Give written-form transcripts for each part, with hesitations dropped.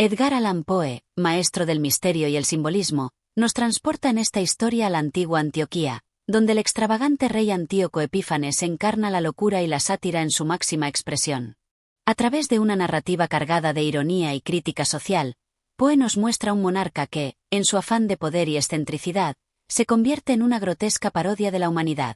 Edgar Allan Poe, maestro del misterio y el simbolismo, nos transporta en esta historia a la antigua Antioquía, donde el extravagante rey Antíoco Epífanes encarna la locura y la sátira en su máxima expresión. A través de una narrativa cargada de ironía y crítica social, Poe nos muestra un monarca que, en su afán de poder y excentricidad, se convierte en una grotesca parodia de la humanidad.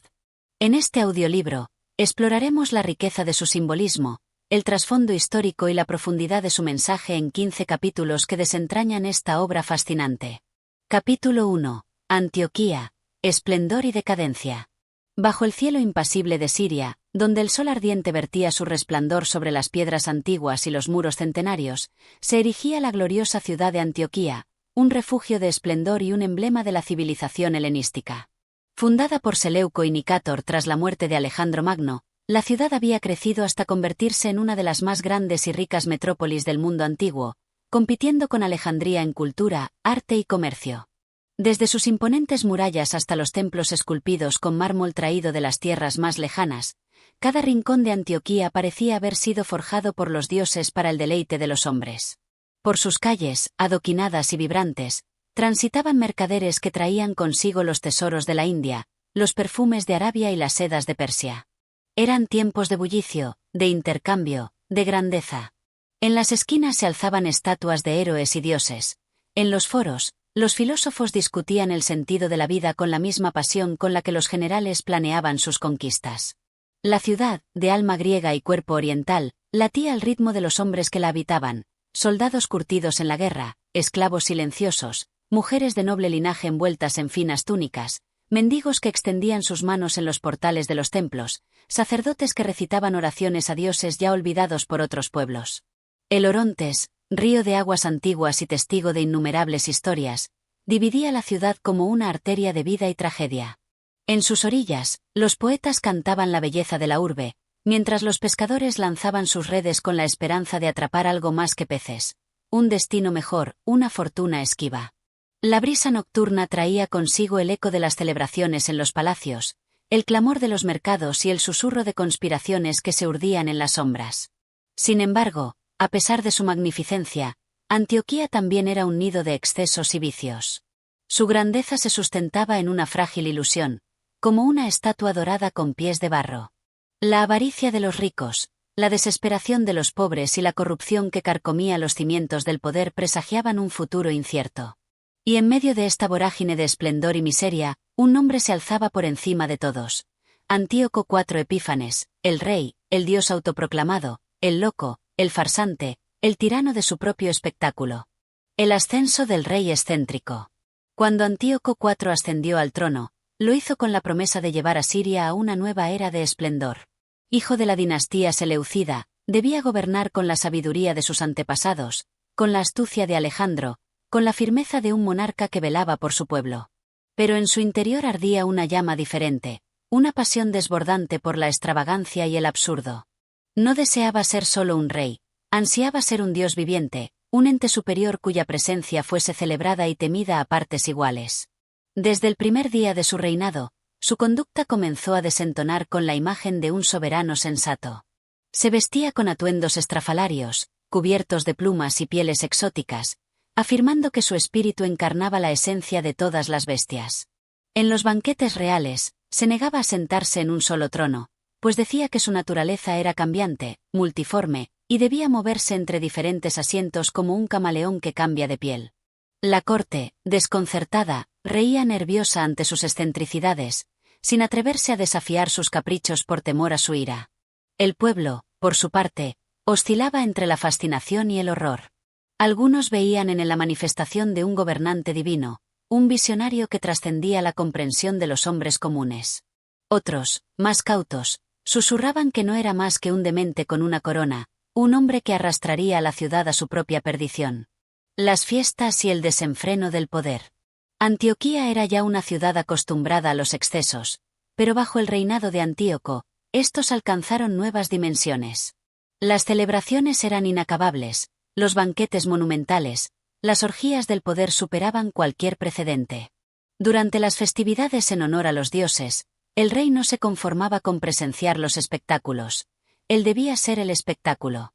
En este audiolibro, exploraremos la riqueza de su simbolismo, el trasfondo histórico y la profundidad de su mensaje en 15 capítulos que desentrañan esta obra fascinante. Capítulo 1. Antioquía, esplendor y decadencia. Bajo el cielo impasible de Siria, donde el sol ardiente vertía su resplandor sobre las piedras antiguas y los muros centenarios, se erigía la gloriosa ciudad de Antioquía, un refugio de esplendor y un emblema de la civilización helenística. Fundada por Seleuco y Nicátor tras la muerte de Alejandro Magno, la ciudad había crecido hasta convertirse en una de las más grandes y ricas metrópolis del mundo antiguo, compitiendo con Alejandría en cultura, arte y comercio. Desde sus imponentes murallas hasta los templos esculpidos con mármol traído de las tierras más lejanas, cada rincón de Antioquía parecía haber sido forjado por los dioses para el deleite de los hombres. Por sus calles, adoquinadas y vibrantes, transitaban mercaderes que traían consigo los tesoros de la India, los perfumes de Arabia y las sedas de Persia. Eran tiempos de bullicio, de intercambio, de grandeza. En las esquinas se alzaban estatuas de héroes y dioses. En los foros, los filósofos discutían el sentido de la vida con la misma pasión con la que los generales planeaban sus conquistas. La ciudad, de alma griega y cuerpo oriental, latía al ritmo de los hombres que la habitaban, soldados curtidos en la guerra, esclavos silenciosos, mujeres de noble linaje envueltas en finas túnicas, mendigos que extendían sus manos en los portales de los templos, sacerdotes que recitaban oraciones a dioses ya olvidados por otros pueblos. El Orontes, río de aguas antiguas y testigo de innumerables historias, dividía la ciudad como una arteria de vida y tragedia. En sus orillas, los poetas cantaban la belleza de la urbe, mientras los pescadores lanzaban sus redes con la esperanza de atrapar algo más que peces, un destino mejor, una fortuna esquiva. La brisa nocturna traía consigo el eco de las celebraciones en los palacios, el clamor de los mercados y el susurro de conspiraciones que se urdían en las sombras. Sin embargo, a pesar de su magnificencia, Antioquía también era un nido de excesos y vicios. Su grandeza se sustentaba en una frágil ilusión, como una estatua dorada con pies de barro. La avaricia de los ricos, la desesperación de los pobres y la corrupción que carcomía los cimientos del poder presagiaban un futuro incierto. Y en medio de esta vorágine de esplendor y miseria, un nombre se alzaba por encima de todos. Antíoco IV Epífanes, el rey, el dios autoproclamado, el loco, el farsante, el tirano de su propio espectáculo. El ascenso del rey excéntrico. Cuando Antíoco IV ascendió al trono, lo hizo con la promesa de llevar a Siria a una nueva era de esplendor. Hijo de la dinastía seleucida, debía gobernar con la sabiduría de sus antepasados, con la astucia de Alejandro, con la firmeza de un monarca que velaba por su pueblo. Pero en su interior ardía una llama diferente, una pasión desbordante por la extravagancia y el absurdo. No deseaba ser solo un rey, ansiaba ser un dios viviente, un ente superior cuya presencia fuese celebrada y temida a partes iguales. Desde el primer día de su reinado, su conducta comenzó a desentonar con la imagen de un soberano sensato. Se vestía con atuendos estrafalarios, cubiertos de plumas y pieles exóticas, afirmando que su espíritu encarnaba la esencia de todas las bestias. En los banquetes reales, se negaba a sentarse en un solo trono, pues decía que su naturaleza era cambiante, multiforme, y debía moverse entre diferentes asientos como un camaleón que cambia de piel. La corte, desconcertada, reía nerviosa ante sus excentricidades, sin atreverse a desafiar sus caprichos por temor a su ira. El pueblo, por su parte, oscilaba entre la fascinación y el horror. Algunos veían en él la manifestación de un gobernante divino, un visionario que trascendía la comprensión de los hombres comunes. Otros, más cautos, susurraban que no era más que un demente con una corona, un hombre que arrastraría a la ciudad a su propia perdición. Las fiestas y el desenfreno del poder. Antioquía era ya una ciudad acostumbrada a los excesos, pero bajo el reinado de Antíoco, estos alcanzaron nuevas dimensiones. Las celebraciones eran inacabables, los banquetes monumentales, las orgías del poder superaban cualquier precedente. Durante las festividades en honor a los dioses, el rey no se conformaba con presenciar los espectáculos, él debía ser el espectáculo.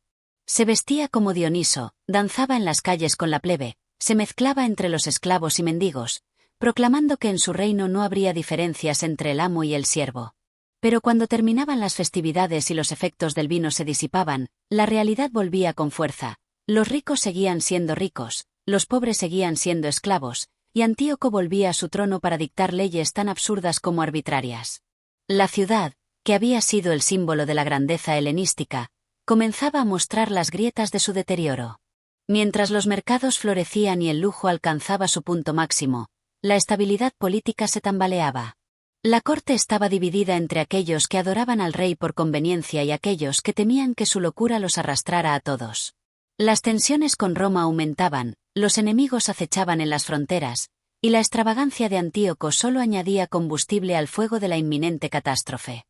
Se vestía como Dioniso, danzaba en las calles con la plebe, se mezclaba entre los esclavos y mendigos, proclamando que en su reino no habría diferencias entre el amo y el siervo. Pero cuando terminaban las festividades y los efectos del vino se disipaban, la realidad volvía con fuerza. Los ricos seguían siendo ricos, los pobres seguían siendo esclavos, y Antíoco volvía a su trono para dictar leyes tan absurdas como arbitrarias. La ciudad, que había sido el símbolo de la grandeza helenística, comenzaba a mostrar las grietas de su deterioro. Mientras los mercados florecían y el lujo alcanzaba su punto máximo, la estabilidad política se tambaleaba. La corte estaba dividida entre aquellos que adoraban al rey por conveniencia y aquellos que temían que su locura los arrastrara a todos. Las tensiones con Roma aumentaban, los enemigos acechaban en las fronteras, y la extravagancia de Antíoco solo añadía combustible al fuego de la inminente catástrofe.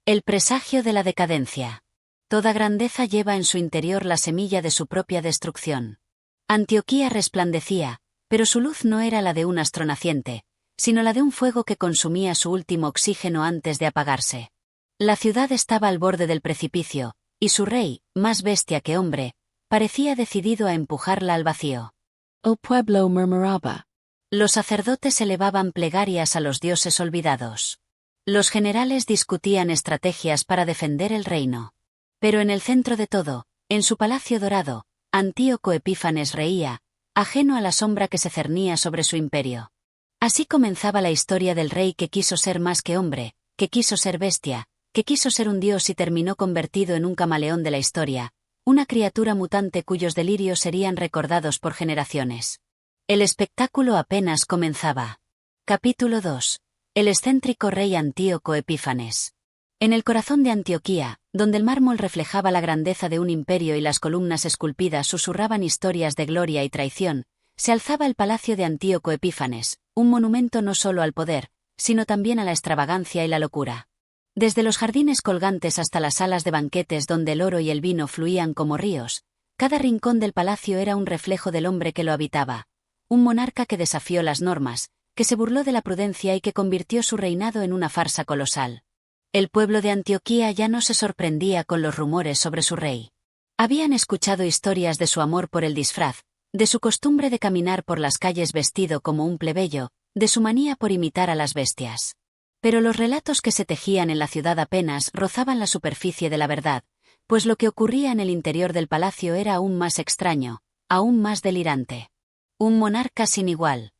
El presagio de la decadencia. Toda grandeza lleva en su interior la semilla de su propia destrucción. Antioquía resplandecía, pero su luz no era la de un astro naciente, sino la de un fuego que consumía su último oxígeno antes de apagarse. La ciudad estaba al borde del precipicio, y su rey, más bestia que hombre, parecía decidido a empujarla al vacío. El pueblo murmuraba. Los sacerdotes elevaban plegarias a los dioses olvidados. Los generales discutían estrategias para defender el reino. Pero en el centro de todo, en su palacio dorado, Antíoco Epífanes reía, ajeno a la sombra que se cernía sobre su imperio. Así comenzaba la historia del rey que quiso ser más que hombre, que quiso ser bestia, que quiso ser un dios y terminó convertido en un camaleón de la historia, una criatura mutante cuyos delirios serían recordados por generaciones. El espectáculo apenas comenzaba. Capítulo 2. El excéntrico rey Antíoco Epífanes. En el corazón de Antioquía, donde el mármol reflejaba la grandeza de un imperio y las columnas esculpidas susurraban historias de gloria y traición, se alzaba el palacio de Antíoco Epífanes, un monumento no solo al poder, sino también a la extravagancia y la locura. Desde los jardines colgantes hasta las salas de banquetes donde el oro y el vino fluían como ríos, cada rincón del palacio era un reflejo del hombre que lo habitaba, un monarca que desafió las normas, que se burló de la prudencia y que convirtió su reinado en una farsa colosal. El pueblo de Antioquía ya no se sorprendía con los rumores sobre su rey. Habían escuchado historias de su amor por el disfraz, de su costumbre de caminar por las calles vestido como un plebeyo, de su manía por imitar a las bestias. Pero los relatos que se tejían en la ciudad apenas rozaban la superficie de la verdad, pues lo que ocurría en el interior del palacio era aún más extraño, aún más delirante. Un monarca sin igual.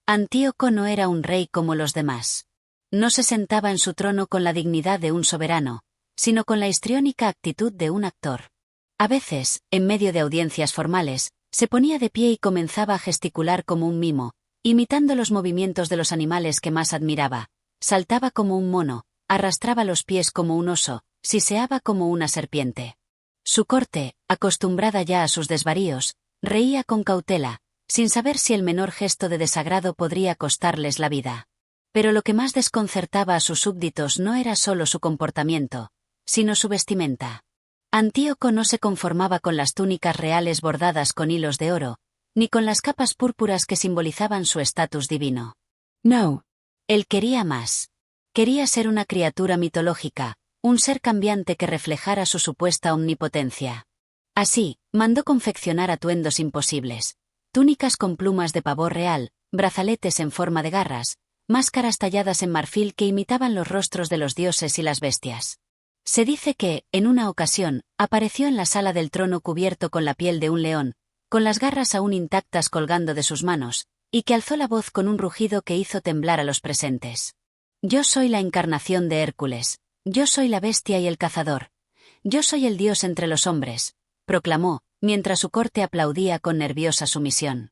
Antíoco no era un rey como los demás. No se sentaba en su trono con la dignidad de un soberano, sino con la histriónica actitud de un actor. A veces, en medio de audiencias formales, se ponía de pie y comenzaba a gesticular como un mimo, imitando los movimientos de los animales que más admiraba. Saltaba como un mono, arrastraba los pies como un oso, siseaba como una serpiente. Su corte, acostumbrada ya a sus desvaríos, reía con cautela, sin saber si el menor gesto de desagrado podría costarles la vida. Pero lo que más desconcertaba a sus súbditos no era solo su comportamiento, sino su vestimenta. Antíoco no se conformaba con las túnicas reales bordadas con hilos de oro, ni con las capas púrpuras que simbolizaban su estatus divino. No. Él quería más. Quería ser una criatura mitológica, un ser cambiante que reflejara su supuesta omnipotencia. Así, mandó confeccionar atuendos imposibles. Túnicas con plumas de pavor real, brazaletes en forma de garras, máscaras talladas en marfil que imitaban los rostros de los dioses y las bestias. Se dice que, en una ocasión, apareció en la sala del trono cubierto con la piel de un león, con las garras aún intactas colgando de sus manos, y que alzó la voz con un rugido que hizo temblar a los presentes. Yo soy la encarnación de Hércules, yo soy la bestia y el cazador, yo soy el dios entre los hombres, proclamó, mientras su corte aplaudía con nerviosa sumisión.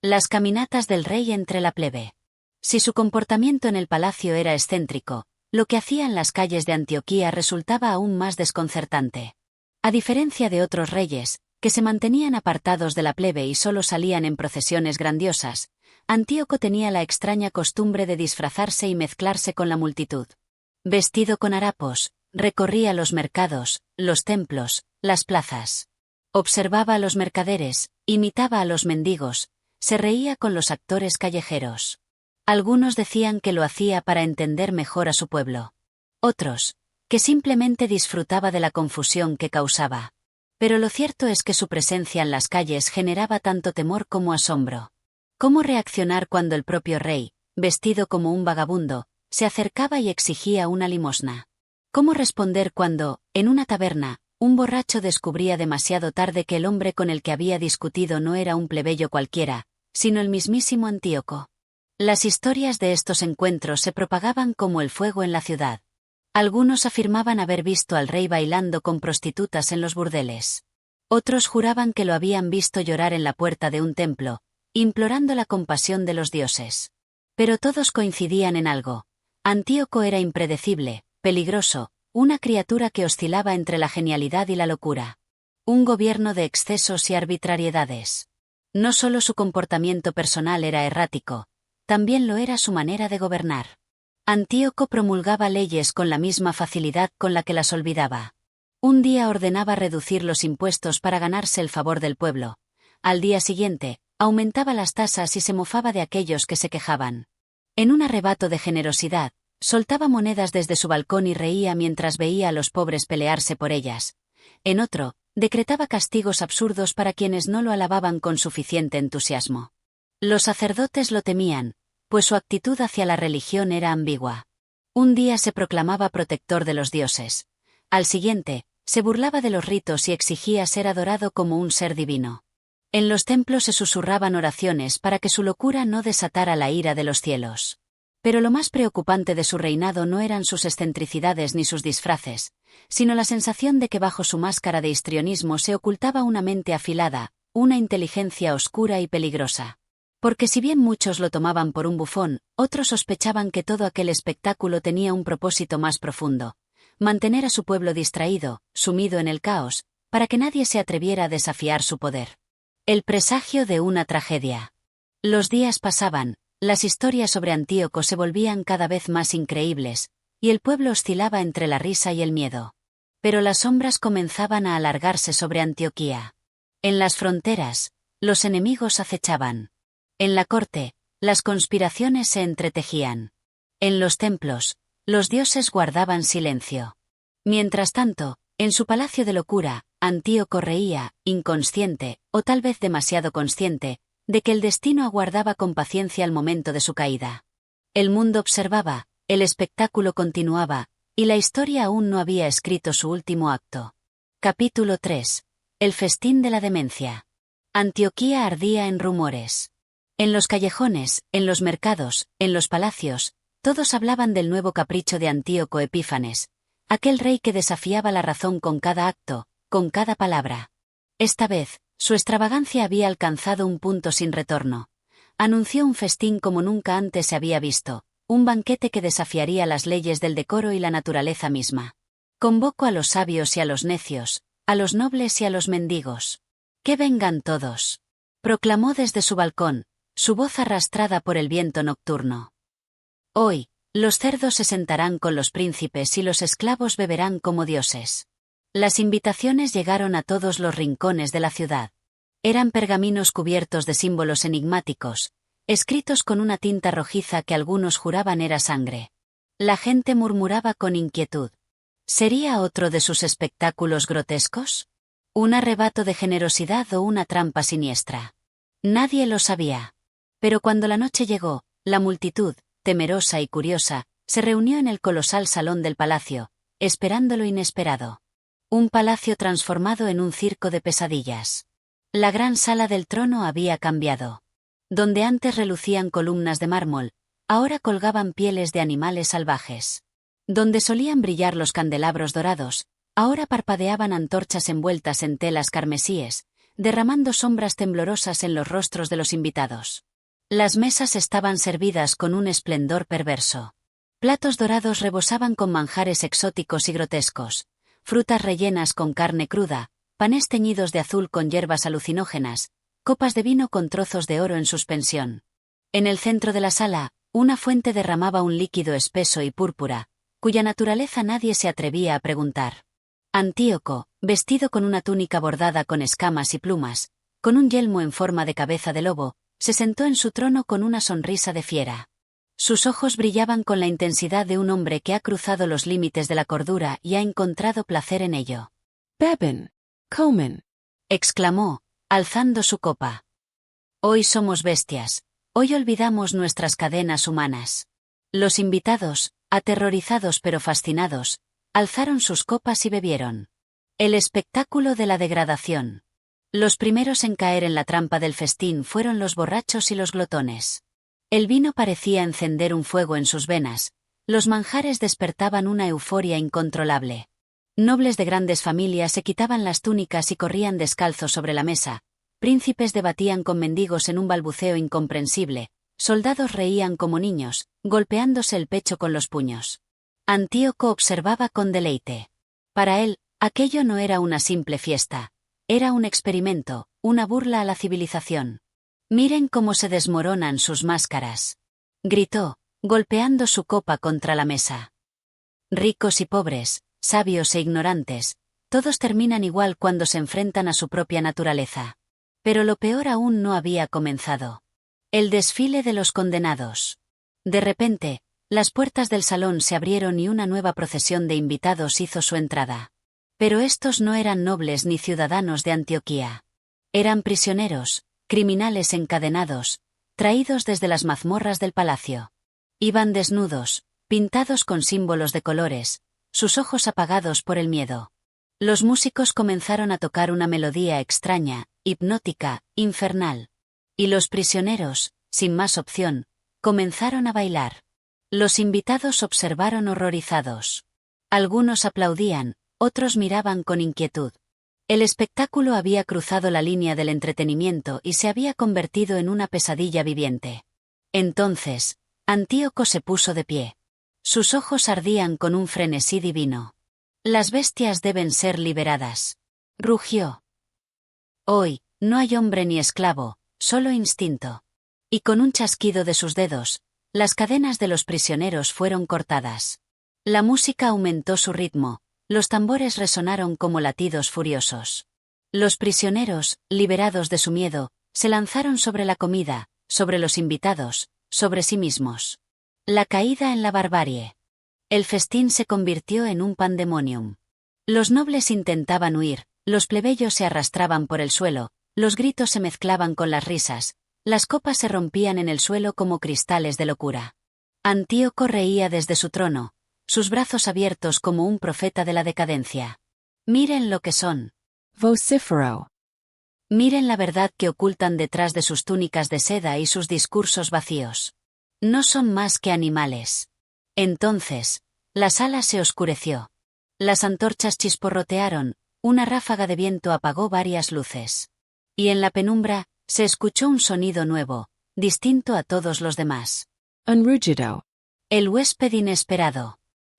Las caminatas del rey entre la plebe. Si su comportamiento en el palacio era excéntrico, lo que hacía en las calles de Antioquía resultaba aún más desconcertante. A diferencia de otros reyes, que se mantenían apartados de la plebe y solo salían en procesiones grandiosas, Antíoco tenía la extraña costumbre de disfrazarse y mezclarse con la multitud. Vestido con harapos, recorría los mercados, los templos, las plazas. Observaba a los mercaderes, imitaba a los mendigos, se reía con los actores callejeros. Algunos decían que lo hacía para entender mejor a su pueblo. Otros, que simplemente disfrutaba de la confusión que causaba. Pero lo cierto es que su presencia en las calles generaba tanto temor como asombro. ¿Cómo reaccionar cuando el propio rey, vestido como un vagabundo, se acercaba y exigía una limosna? ¿Cómo responder cuando, en una taberna, un borracho descubría demasiado tarde que el hombre con el que había discutido no era un plebeyo cualquiera, sino el mismísimo Antíoco? Las historias de estos encuentros se propagaban como el fuego en la ciudad. Algunos afirmaban haber visto al rey bailando con prostitutas en los burdeles. Otros juraban que lo habían visto llorar en la puerta de un templo, implorando la compasión de los dioses. Pero todos coincidían en algo. Antíoco era impredecible, peligroso, una criatura que oscilaba entre la genialidad y la locura. Un gobierno de excesos y arbitrariedades. No solo su comportamiento personal era errático, también lo era su manera de gobernar. Antíoco promulgaba leyes con la misma facilidad con la que las olvidaba. Un día ordenaba reducir los impuestos para ganarse el favor del pueblo. Al día siguiente, aumentaba las tasas y se mofaba de aquellos que se quejaban. En un arrebato de generosidad, soltaba monedas desde su balcón y reía mientras veía a los pobres pelearse por ellas. En otro, decretaba castigos absurdos para quienes no lo alababan con suficiente entusiasmo. Los sacerdotes lo temían, pues su actitud hacia la religión era ambigua. Un día se proclamaba protector de los dioses. Al siguiente, se burlaba de los ritos y exigía ser adorado como un ser divino. En los templos se susurraban oraciones para que su locura no desatara la ira de los cielos. Pero lo más preocupante de su reinado no eran sus excentricidades ni sus disfraces, sino la sensación de que bajo su máscara de histrionismo se ocultaba una mente afilada, una inteligencia oscura y peligrosa. Porque si bien muchos lo tomaban por un bufón, otros sospechaban que todo aquel espectáculo tenía un propósito más profundo: mantener a su pueblo distraído, sumido en el caos, para que nadie se atreviera a desafiar su poder. El presagio de una tragedia. Los días pasaban, las historias sobre Antíoco se volvían cada vez más increíbles, y el pueblo oscilaba entre la risa y el miedo. Pero las sombras comenzaban a alargarse sobre Antioquía. En las fronteras, los enemigos acechaban. En la corte, las conspiraciones se entretejían. En los templos, los dioses guardaban silencio. Mientras tanto, en su palacio de locura, Antíoco reía, inconsciente, o tal vez demasiado consciente, de que el destino aguardaba con paciencia el momento de su caída. El mundo observaba, el espectáculo continuaba, y la historia aún no había escrito su último acto. Capítulo 3. El festín de la demencia. Antioquía ardía en rumores. En los callejones, en los mercados, en los palacios, todos hablaban del nuevo capricho de Antíoco Epífanes, aquel rey que desafiaba la razón con cada acto, con cada palabra. Esta vez, su extravagancia había alcanzado un punto sin retorno. Anunció un festín como nunca antes se había visto, un banquete que desafiaría las leyes del decoro y la naturaleza misma. Convocó a los sabios y a los necios, a los nobles y a los mendigos. ¡Que vengan todos!, proclamó desde su balcón, su voz arrastrada por el viento nocturno. Hoy, los cerdos se sentarán con los príncipes y los esclavos beberán como dioses. Las invitaciones llegaron a todos los rincones de la ciudad. Eran pergaminos cubiertos de símbolos enigmáticos, escritos con una tinta rojiza que algunos juraban era sangre. La gente murmuraba con inquietud. ¿Sería otro de sus espectáculos grotescos? ¿Un arrebato de generosidad o una trampa siniestra? Nadie lo sabía. Pero cuando la noche llegó, la multitud, temerosa y curiosa, se reunió en el colosal salón del palacio, esperando lo inesperado. Un palacio transformado en un circo de pesadillas. La gran sala del trono había cambiado. Donde antes relucían columnas de mármol, ahora colgaban pieles de animales salvajes. Donde solían brillar los candelabros dorados, ahora parpadeaban antorchas envueltas en telas carmesíes, derramando sombras temblorosas en los rostros de los invitados. Las mesas estaban servidas con un esplendor perverso. Platos dorados rebosaban con manjares exóticos y grotescos, frutas rellenas con carne cruda, panes teñidos de azul con hierbas alucinógenas, copas de vino con trozos de oro en suspensión. En el centro de la sala, una fuente derramaba un líquido espeso y púrpura, cuya naturaleza nadie se atrevía a preguntar. Antíoco, vestido con una túnica bordada con escamas y plumas, con un yelmo en forma de cabeza de lobo, se sentó en su trono con una sonrisa de fiera. Sus ojos brillaban con la intensidad de un hombre que ha cruzado los límites de la cordura y ha encontrado placer en ello. Beben. Comen. exclamó, alzando su copa. Hoy somos bestias, hoy olvidamos nuestras cadenas humanas. Los invitados, aterrorizados pero fascinados, alzaron sus copas y bebieron. El espectáculo de la degradación. Los primeros en caer en la trampa del festín fueron los borrachos y los glotones. El vino parecía encender un fuego en sus venas, los manjares despertaban una euforia incontrolable. Nobles de grandes familias se quitaban las túnicas y corrían descalzos sobre la mesa, príncipes debatían con mendigos en un balbuceo incomprensible, soldados reían como niños, golpeándose el pecho con los puños. Antíoco observaba con deleite. Para él, aquello no era una simple fiesta. Era un experimento, una burla a la civilización. Miren cómo se desmoronan sus máscaras. Gritó, golpeando su copa contra la mesa. Ricos y pobres, sabios e ignorantes, todos terminan igual cuando se enfrentan a su propia naturaleza. Pero lo peor aún no había comenzado. El desfile de los condenados. De repente, las puertas del salón se abrieron y una nueva procesión de invitados hizo su entrada. Pero estos no eran nobles ni ciudadanos de Antioquía. Eran prisioneros, criminales encadenados, traídos desde las mazmorras del palacio. Iban desnudos, pintados con símbolos de colores, sus ojos apagados por el miedo. Los músicos comenzaron a tocar una melodía extraña, hipnótica, infernal. Y los prisioneros, sin más opción, comenzaron a bailar. Los invitados observaron horrorizados. Algunos aplaudían, otros miraban con inquietud. El espectáculo había cruzado la línea del entretenimiento y se había convertido en una pesadilla viviente. Entonces, Antíoco se puso de pie. Sus ojos ardían con un frenesí divino. Las bestias deben ser liberadas. Rugió. Hoy, no hay hombre ni esclavo, solo instinto. Y con un chasquido de sus dedos, las cadenas de los prisioneros fueron cortadas. La música aumentó su ritmo. Los tambores resonaron como latidos furiosos. Los prisioneros, liberados de su miedo, se lanzaron sobre la comida, sobre los invitados, sobre sí mismos. La caída en la barbarie. El festín se convirtió en un pandemonium. Los nobles intentaban huir, los plebeyos se arrastraban por el suelo, los gritos se mezclaban con las risas, las copas se rompían en el suelo como cristales de locura. Antíoco reía desde su trono, sus brazos abiertos como un profeta de la decadencia. Miren lo que son. Vocifero. Miren la verdad que ocultan detrás de sus túnicas de seda y sus discursos vacíos. No son más que animales. Entonces, la sala se oscureció. Las antorchas chisporrotearon, una ráfaga de viento apagó varias luces. Y en la penumbra, se escuchó un sonido nuevo, distinto a todos los demás. Un rugido. El huésped inesperado.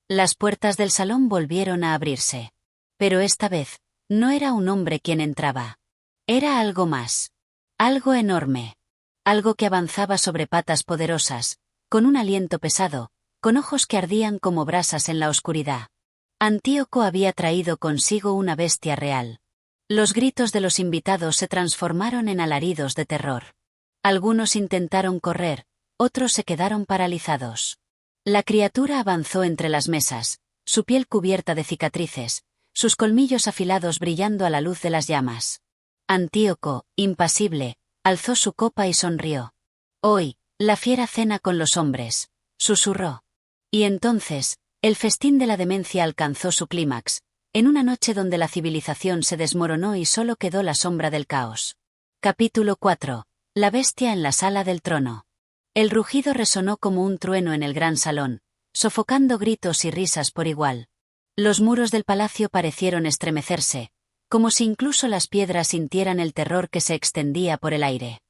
Las puertas del salón volvieron a abrirse. Pero esta vez, no era un hombre quien entraba. Era algo más. Algo enorme. Algo que avanzaba sobre patas poderosas, con un aliento pesado, con ojos que ardían como brasas en la oscuridad. Antíoco había traído consigo una bestia real. Los gritos de los invitados se transformaron en alaridos de terror. Algunos intentaron correr, otros se quedaron paralizados. La criatura avanzó entre las mesas, su piel cubierta de cicatrices, sus colmillos afilados brillando a la luz de las llamas. Antíoco, impasible, alzó su copa y sonrió. Hoy, la fiera cena con los hombres, susurró. Y entonces, el festín de la demencia alcanzó su clímax, en una noche donde la civilización se desmoronó y solo quedó la sombra del caos. Capítulo 4. La bestia en la sala del trono. El rugido resonó como un trueno en el gran salón, sofocando gritos y risas por igual. Los muros del palacio parecieron estremecerse, como si incluso las piedras sintieran el terror que se extendía por el aire.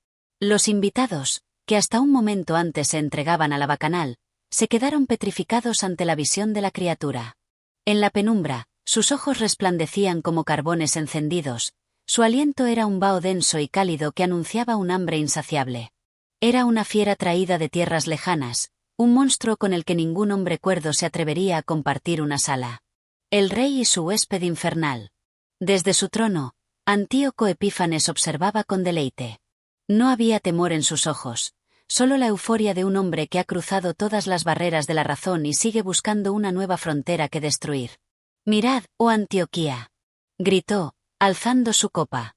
Los invitados, que hasta un momento antes se entregaban a la bacanal, se quedaron petrificados ante la visión de la criatura. En la penumbra, sus ojos resplandecían como carbones encendidos, su aliento era un vaho denso y cálido que anunciaba un hambre insaciable. Era una fiera traída de tierras lejanas, un monstruo con el que ningún hombre cuerdo se atrevería a compartir una sala. El rey y su huésped infernal. Desde su trono, Antíoco Epífanes observaba con deleite. No había temor en sus ojos, solo la euforia de un hombre que ha cruzado todas las barreras de la razón y sigue buscando una nueva frontera que destruir. «Mirad, oh Antioquía», gritó, alzando su copa.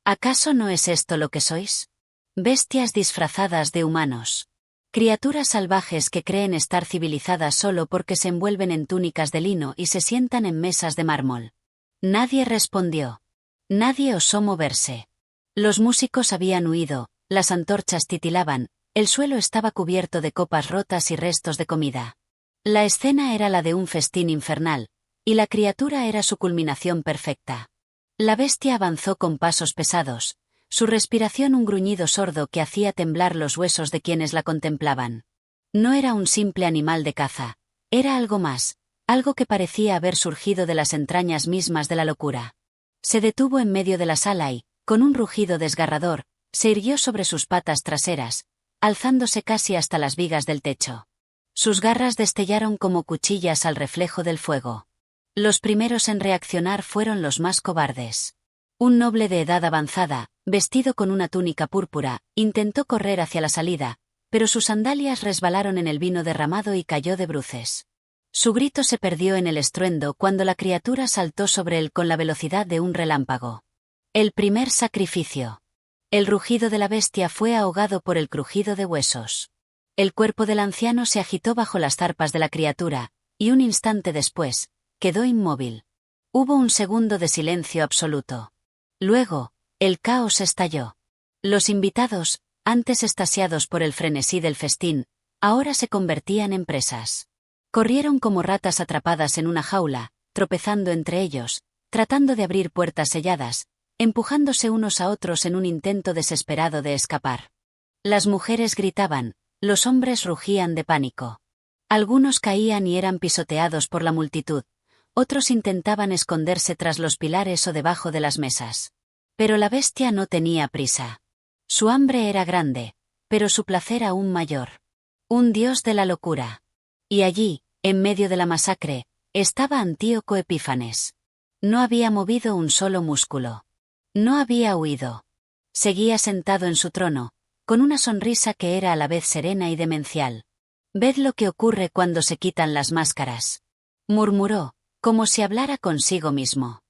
¿Acaso no es esto lo que sois? Bestias disfrazadas de humanos. Criaturas salvajes que creen estar civilizadas solo porque se envuelven en túnicas de lino y se sientan en mesas de mármol. Nadie respondió. Nadie osó moverse. Los músicos habían huido, las antorchas titilaban, el suelo estaba cubierto de copas rotas y restos de comida. La escena era la de un festín infernal, y la criatura era su culminación perfecta. La bestia avanzó con pasos pesados, su respiración un gruñido sordo que hacía temblar los huesos de quienes la contemplaban. No era un simple animal de caza, era algo más, algo que parecía haber surgido de las entrañas mismas de la locura. Se detuvo en medio de la sala y, con un rugido desgarrador, se irguió sobre sus patas traseras, alzándose casi hasta las vigas del techo. Sus garras destellaron como cuchillas al reflejo del fuego. Los primeros en reaccionar fueron los más cobardes. Un noble de edad avanzada, vestido con una túnica púrpura, intentó correr hacia la salida, pero sus sandalias resbalaron en el vino derramado y cayó de bruces. Su grito se perdió en el estruendo cuando la criatura saltó sobre él con la velocidad de un relámpago. El primer sacrificio. El rugido de la bestia fue ahogado por el crujido de huesos. El cuerpo del anciano se agitó bajo las zarpas de la criatura, y un instante después, quedó inmóvil. Hubo un segundo de silencio absoluto. Luego, el caos estalló. Los invitados, antes extasiados por el frenesí del festín, ahora se convertían en presas. Corrieron como ratas atrapadas en una jaula, tropezando entre ellos, tratando de abrir puertas selladas, empujándose unos a otros en un intento desesperado de escapar. Las mujeres gritaban, los hombres rugían de pánico. Algunos caían y eran pisoteados por la multitud, otros intentaban esconderse tras los pilares o debajo de las mesas. Pero la bestia no tenía prisa. Su hambre era grande, pero su placer aún mayor. Un dios de la locura. Y allí, en medio de la masacre, estaba Antíoco Epífanes. No había movido un solo músculo. No había huido. Seguía sentado en su trono, con una sonrisa que era a la vez serena y demencial. «Ved lo que ocurre cuando se quitan las máscaras», murmuró, como si hablara consigo mismo.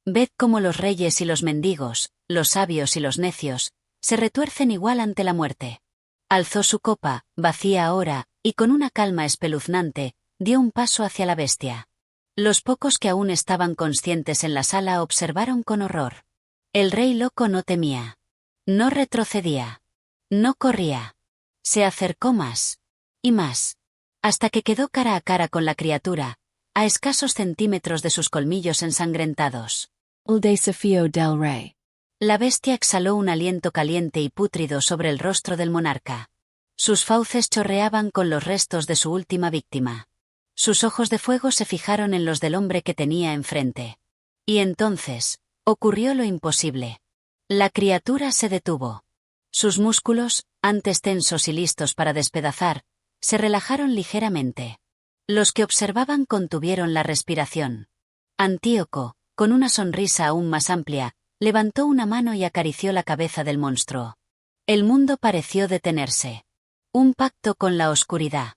«Ved cómo los reyes y los mendigos, los sabios y los necios, se retuercen igual ante la muerte». Alzó su copa, vacía ahora, y con una calma espeluznante, dio un paso hacia la bestia. Los pocos que aún estaban conscientes en la sala observaron con horror. El rey loco no temía. No retrocedía. No corría. Se acercó más. Y más. Hasta que quedó cara a cara con la criatura, a escasos centímetros de sus colmillos ensangrentados. El desafío del rey. La bestia exhaló un aliento caliente y pútrido sobre el rostro del monarca. Sus fauces chorreaban con los restos de su última víctima. Sus ojos de fuego se fijaron en los del hombre que tenía enfrente. Y entonces, ocurrió lo imposible. La criatura se detuvo. Sus músculos, antes tensos y listos para despedazar, se relajaron ligeramente. Los que observaban contuvieron la respiración. Antíoco, con una sonrisa aún más amplia, levantó una mano y acarició la cabeza del monstruo. El mundo pareció detenerse. Un pacto con la oscuridad.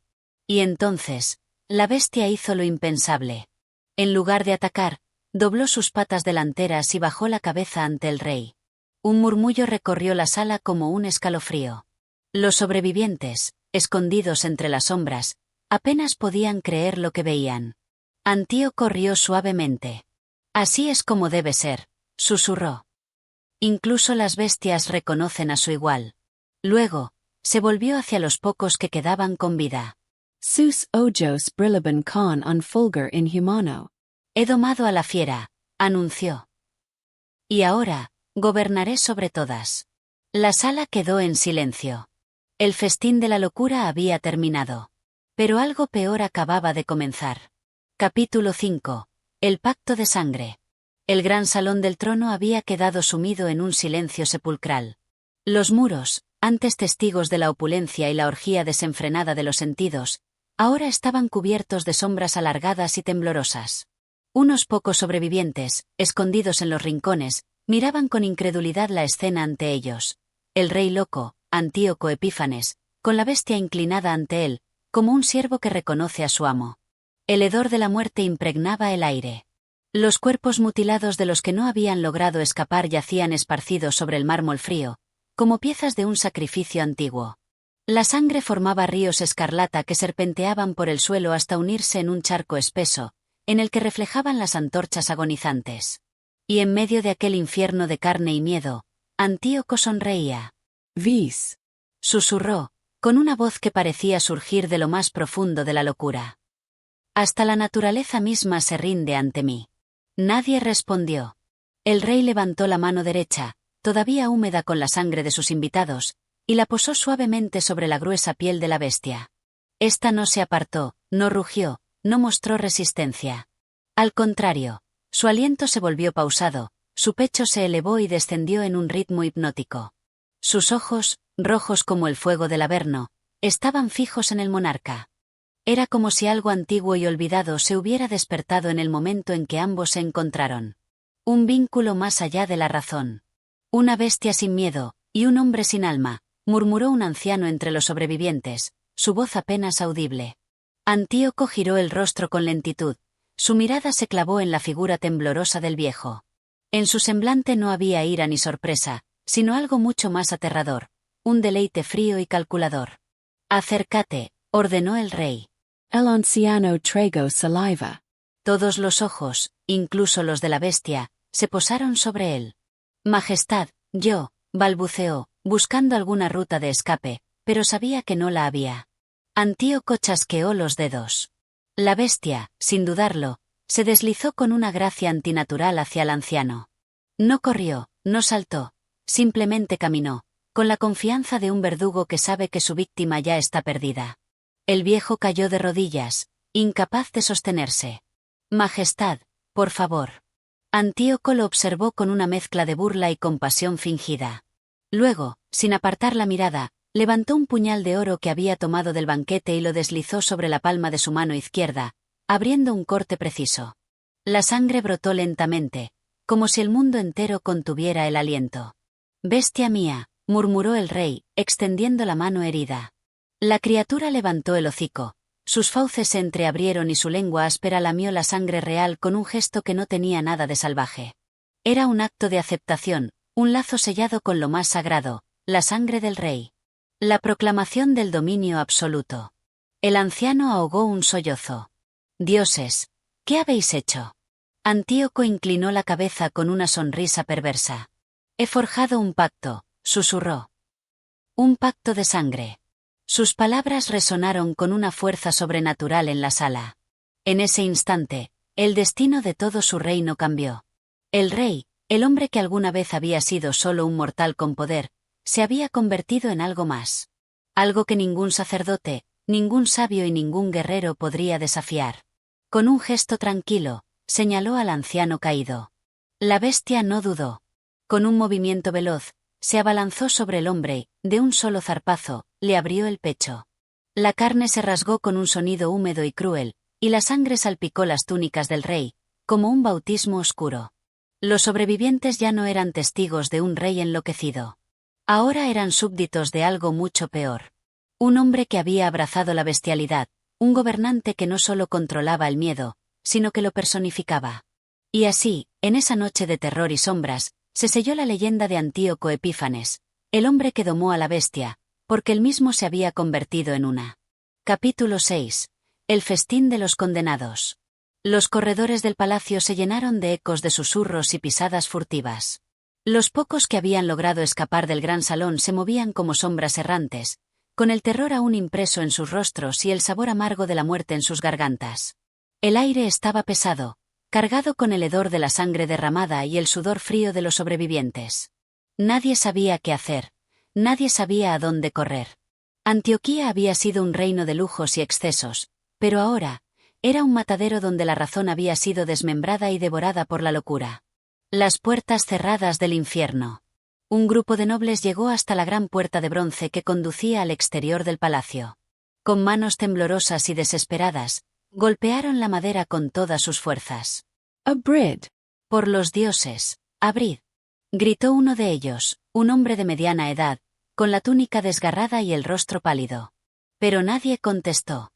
Y entonces, la bestia hizo lo impensable. En lugar de atacar, dobló sus patas delanteras y bajó la cabeza ante el rey. Un murmullo recorrió la sala como un escalofrío. Los sobrevivientes, escondidos entre las sombras, apenas podían creer lo que veían. Antíoco rió suavemente. «Así es como debe ser», susurró. «Incluso las bestias reconocen a su igual». Luego, se volvió hacia los pocos que quedaban con vida. Sus ojos brillaban con un fulgor inhumano. «He domado a la fiera», anunció. «Y ahora, gobernaré sobre todas». La sala quedó en silencio. El festín de la locura había terminado. Pero algo peor acababa de comenzar. Capítulo 5. El pacto de sangre. El gran salón del trono había quedado sumido en un silencio sepulcral. Los muros, antes testigos de la opulencia y la orgía desenfrenada de los sentidos, ahora estaban cubiertos de sombras alargadas y temblorosas. Unos pocos sobrevivientes, escondidos en los rincones, miraban con incredulidad la escena ante ellos. El rey loco, Antíoco Epífanes, con la bestia inclinada ante él, como un siervo que reconoce a su amo. El hedor de la muerte impregnaba el aire. Los cuerpos mutilados de los que no habían logrado escapar yacían esparcidos sobre el mármol frío, como piezas de un sacrificio antiguo. La sangre formaba ríos escarlata que serpenteaban por el suelo hasta unirse en un charco espeso, en el que reflejaban las antorchas agonizantes. Y en medio de aquel infierno de carne y miedo, Antíoco sonreía. Vis. Susurró, con una voz que parecía surgir de lo más profundo de la locura. Hasta la naturaleza misma se rinde ante mí. Nadie respondió. El rey levantó la mano derecha, todavía húmeda con la sangre de sus invitados, y la posó suavemente sobre la gruesa piel de la bestia. Esta no se apartó, no rugió, no mostró resistencia. Al contrario, su aliento se volvió pausado, su pecho se elevó y descendió en un ritmo hipnótico. Sus ojos, rojos como el fuego del Averno, estaban fijos en el monarca. Era como si algo antiguo y olvidado se hubiera despertado en el momento en que ambos se encontraron. Un vínculo más allá de la razón. Una bestia sin miedo, y un hombre sin alma, murmuró un anciano entre los sobrevivientes, su voz apenas audible. Antíoco giró el rostro con lentitud, su mirada se clavó en la figura temblorosa del viejo. En su semblante no había ira ni sorpresa, sino algo mucho más aterrador, un deleite frío y calculador. «Acércate», ordenó el rey. El anciano tragó saliva. Todos los ojos, incluso los de la bestia, se posaron sobre él. «Majestad, balbuceó, buscando alguna ruta de escape, pero sabía que no la había. Antíoco chasqueó los dedos. La bestia, sin dudarlo, se deslizó con una gracia antinatural hacia el anciano. No corrió, no saltó, simplemente caminó, con la confianza de un verdugo que sabe que su víctima ya está perdida. El viejo cayó de rodillas, incapaz de sostenerse. «Majestad, por favor». Antíoco lo observó con una mezcla de burla y compasión fingida. Luego, sin apartar la mirada, levantó un puñal de oro que había tomado del banquete y lo deslizó sobre la palma de su mano izquierda, abriendo un corte preciso. La sangre brotó lentamente, como si el mundo entero contuviera el aliento. «Bestia mía», murmuró el rey, extendiendo la mano herida. La criatura levantó el hocico, sus fauces se entreabrieron y su lengua áspera lamió la sangre real con un gesto que no tenía nada de salvaje. Era un acto de aceptación, un lazo sellado con lo más sagrado, la sangre del rey. La proclamación del dominio absoluto. El anciano ahogó un sollozo. «Dioses, ¿qué habéis hecho?» Antíoco inclinó la cabeza con una sonrisa perversa. «He forjado un pacto», susurró. «Un pacto de sangre». Sus palabras resonaron con una fuerza sobrenatural en la sala. En ese instante, el destino de todo su reino cambió. El rey, el hombre que alguna vez había sido solo un mortal con poder, se había convertido en algo más. Algo que ningún sacerdote, ningún sabio y ningún guerrero podría desafiar. Con un gesto tranquilo, señaló al anciano caído. La bestia no dudó. Con un movimiento veloz, se abalanzó sobre el hombre y, de un solo zarpazo, le abrió el pecho. La carne se rasgó con un sonido húmedo y cruel, y la sangre salpicó las túnicas del rey, como un bautismo oscuro. Los sobrevivientes ya no eran testigos de un rey enloquecido. Ahora eran súbditos de algo mucho peor. Un hombre que había abrazado la bestialidad, un gobernante que no solo controlaba el miedo, sino que lo personificaba. Y así, en esa noche de terror y sombras, se selló la leyenda de Antíoco Epífanes, el hombre que domó a la bestia, porque él mismo se había convertido en una. Capítulo 6. El festín de los condenados. Los corredores del palacio se llenaron de ecos de susurros y pisadas furtivas. Los pocos que habían logrado escapar del gran salón se movían como sombras errantes, con el terror aún impreso en sus rostros y el sabor amargo de la muerte en sus gargantas. El aire estaba pesado, cargado con el hedor de la sangre derramada y el sudor frío de los sobrevivientes. Nadie sabía qué hacer, nadie sabía a dónde correr. Antioquía había sido un reino de lujos y excesos, pero ahora, era un matadero donde la razón había sido desmembrada y devorada por la locura. Las puertas cerradas del infierno. Un grupo de nobles llegó hasta la gran puerta de bronce que conducía al exterior del palacio. Con manos temblorosas y desesperadas, golpearon la madera con todas sus fuerzas. «Abrid». «Por los dioses, abrid», gritó uno de ellos, un hombre de mediana edad, con la túnica desgarrada y el rostro pálido. Pero nadie contestó.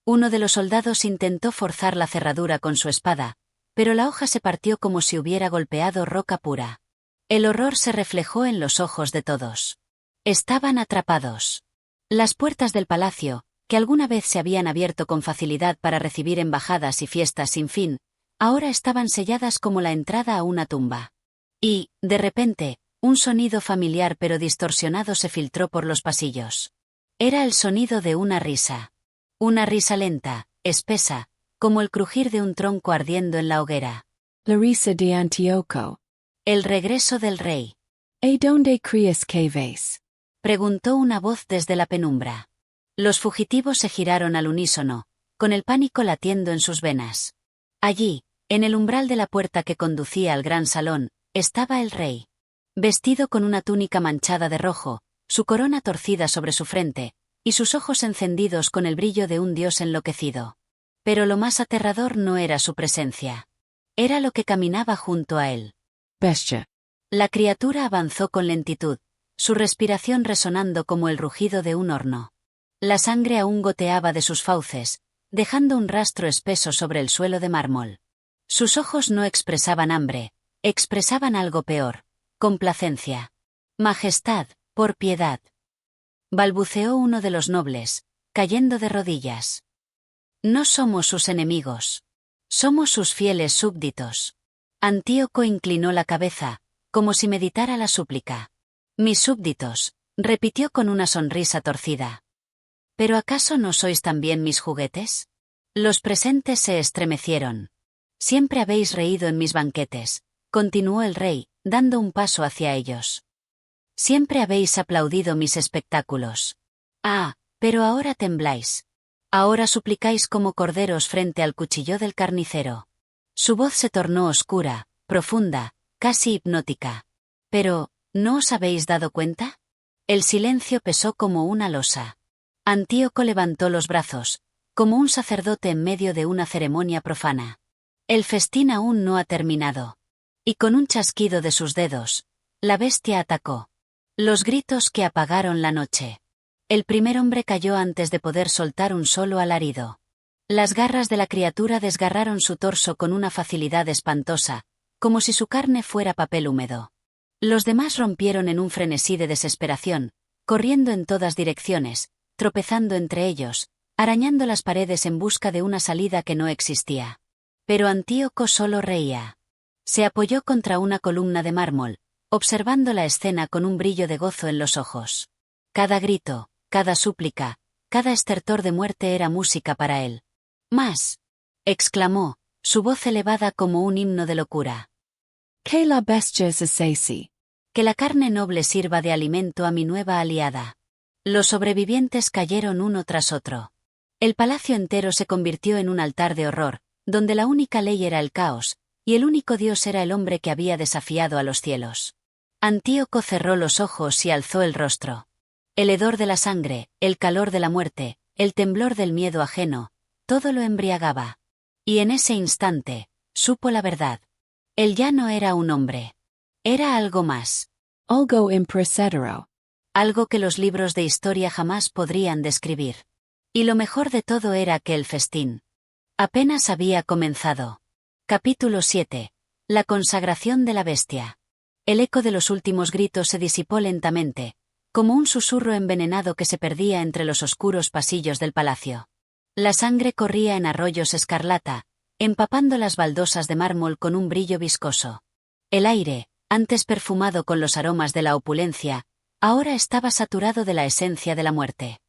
Uno de los soldados intentó forzar la cerradura con su espada, pero la hoja se partió como si hubiera golpeado roca pura. El horror se reflejó en los ojos de todos. Estaban atrapados. Las puertas del palacio, que alguna vez se habían abierto con facilidad para recibir embajadas y fiestas sin fin, ahora estaban selladas como la entrada a una tumba. Y, de repente, un sonido familiar pero distorsionado se filtró por los pasillos. Era el sonido de una risa. Una risa lenta, espesa, como el crujir de un tronco ardiendo en la hoguera. La risa de Antíoco. El regreso del rey. ¿A dónde crees que vais? Preguntó una voz desde la penumbra. Los fugitivos se giraron al unísono, con el pánico latiendo en sus venas. Allí, en el umbral de la puerta que conducía al gran salón, estaba el rey. Vestido con una túnica manchada de rojo, su corona torcida sobre su frente, y sus ojos encendidos con el brillo de un dios enloquecido. Pero lo más aterrador no era su presencia. Era lo que caminaba junto a él. Bestia. La criatura avanzó con lentitud, su respiración resonando como el rugido de un horno. La sangre aún goteaba de sus fauces, dejando un rastro espeso sobre el suelo de mármol. Sus ojos no expresaban hambre, expresaban algo peor, complacencia. Majestad, por piedad. Balbuceó uno de los nobles, cayendo de rodillas. No somos sus enemigos. Somos sus fieles súbditos. Antíoco inclinó la cabeza, como si meditara la súplica. Mis súbditos, repitió con una sonrisa torcida. ¿Pero acaso no sois también mis juguetes? Los presentes se estremecieron. Siempre habéis reído en mis banquetes, continuó el rey, dando un paso hacia ellos. Siempre habéis aplaudido mis espectáculos. Ah, pero ahora tembláis. Ahora suplicáis como corderos frente al cuchillo del carnicero. Su voz se tornó oscura, profunda, casi hipnótica. Pero, ¿no os habéis dado cuenta? El silencio pesó como una losa. Antíoco levantó los brazos, como un sacerdote en medio de una ceremonia profana. El festín aún no ha terminado. Y con un chasquido de sus dedos, la bestia atacó. Los gritos que apagaron la noche. El primer hombre cayó antes de poder soltar un solo alarido. Las garras de la criatura desgarraron su torso con una facilidad espantosa, como si su carne fuera papel húmedo. Los demás rompieron en un frenesí de desesperación, corriendo en todas direcciones, tropezando entre ellos, arañando las paredes en busca de una salida que no existía. Pero Antíoco solo reía. Se apoyó contra una columna de mármol, observando la escena con un brillo de gozo en los ojos. Cada grito, cada súplica, cada estertor de muerte era música para él. ¡Más! Exclamó, su voz elevada como un himno de locura. Que la bestia se sacie. Que la carne noble sirva de alimento a mi nueva aliada. Los sobrevivientes cayeron uno tras otro. El palacio entero se convirtió en un altar de horror, donde la única ley era el caos, y el único dios era el hombre que había desafiado a los cielos. Antíoco cerró los ojos y alzó el rostro. El hedor de la sangre, el calor de la muerte, el temblor del miedo ajeno, todo lo embriagaba. Y en ese instante, supo la verdad. Él ya no era un hombre. Era algo más. Algo improcedero. Algo que los libros de historia jamás podrían describir. Y lo mejor de todo era que el festín apenas había comenzado. Capítulo 7. La consagración de la bestia. El eco de los últimos gritos se disipó lentamente, como un susurro envenenado que se perdía entre los oscuros pasillos del palacio. La sangre corría en arroyos escarlata, empapando las baldosas de mármol con un brillo viscoso. El aire, antes perfumado con los aromas de la opulencia, ahora estaba saturado de la esencia de la muerte.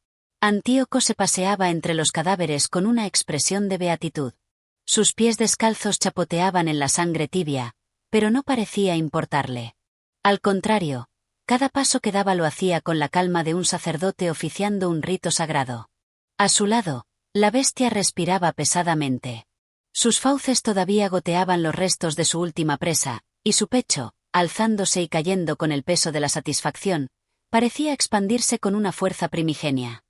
Antíoco se paseaba entre los cadáveres con una expresión de beatitud. Sus pies descalzos chapoteaban en la sangre tibia, pero no parecía importarle. Al contrario, cada paso que daba lo hacía con la calma de un sacerdote oficiando un rito sagrado. A su lado, la bestia respiraba pesadamente. Sus fauces todavía goteaban los restos de su última presa, y su pecho, alzándose y cayendo con el peso de la satisfacción, parecía expandirse con una fuerza primigenia.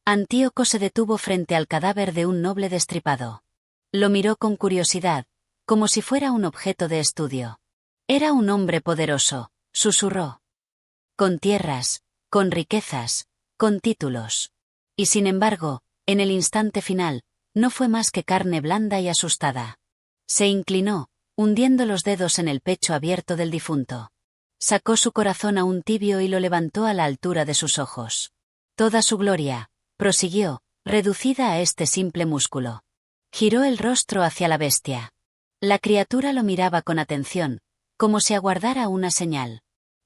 Antíoco se detuvo frente al cadáver de un noble destripado. Lo miró con curiosidad, como si fuera un objeto de estudio. Era un hombre poderoso, susurró. Con tierras, con riquezas, con títulos. Y sin embargo, en el instante final, no fue más que carne blanda y asustada. Se inclinó, hundiendo los dedos en el pecho abierto del difunto. Sacó su corazón aún tibio y lo levantó a la altura de sus ojos. Toda su gloria, prosiguió, reducida a este simple músculo. Giró el rostro hacia la bestia. La criatura lo miraba con atención, como si aguardara una señal.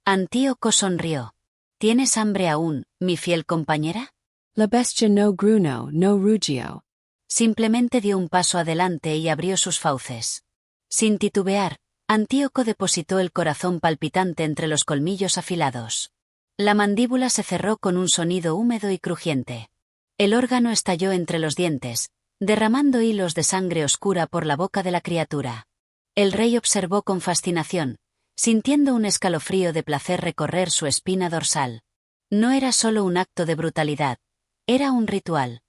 Antíoco sonrió. ¿Tienes hambre aún, mi fiel compañera? La bestia no gruñó, no rugió. Simplemente dio un paso adelante y abrió sus fauces. Sin titubear, Antíoco depositó el corazón palpitante entre los colmillos afilados. La mandíbula se cerró con un sonido húmedo y crujiente. El órgano estalló entre los dientes, derramando hilos de sangre oscura por la boca de la criatura. El rey observó con fascinación, sintiendo un escalofrío de placer recorrer su espina dorsal. No era solo un acto de brutalidad, era un ritual.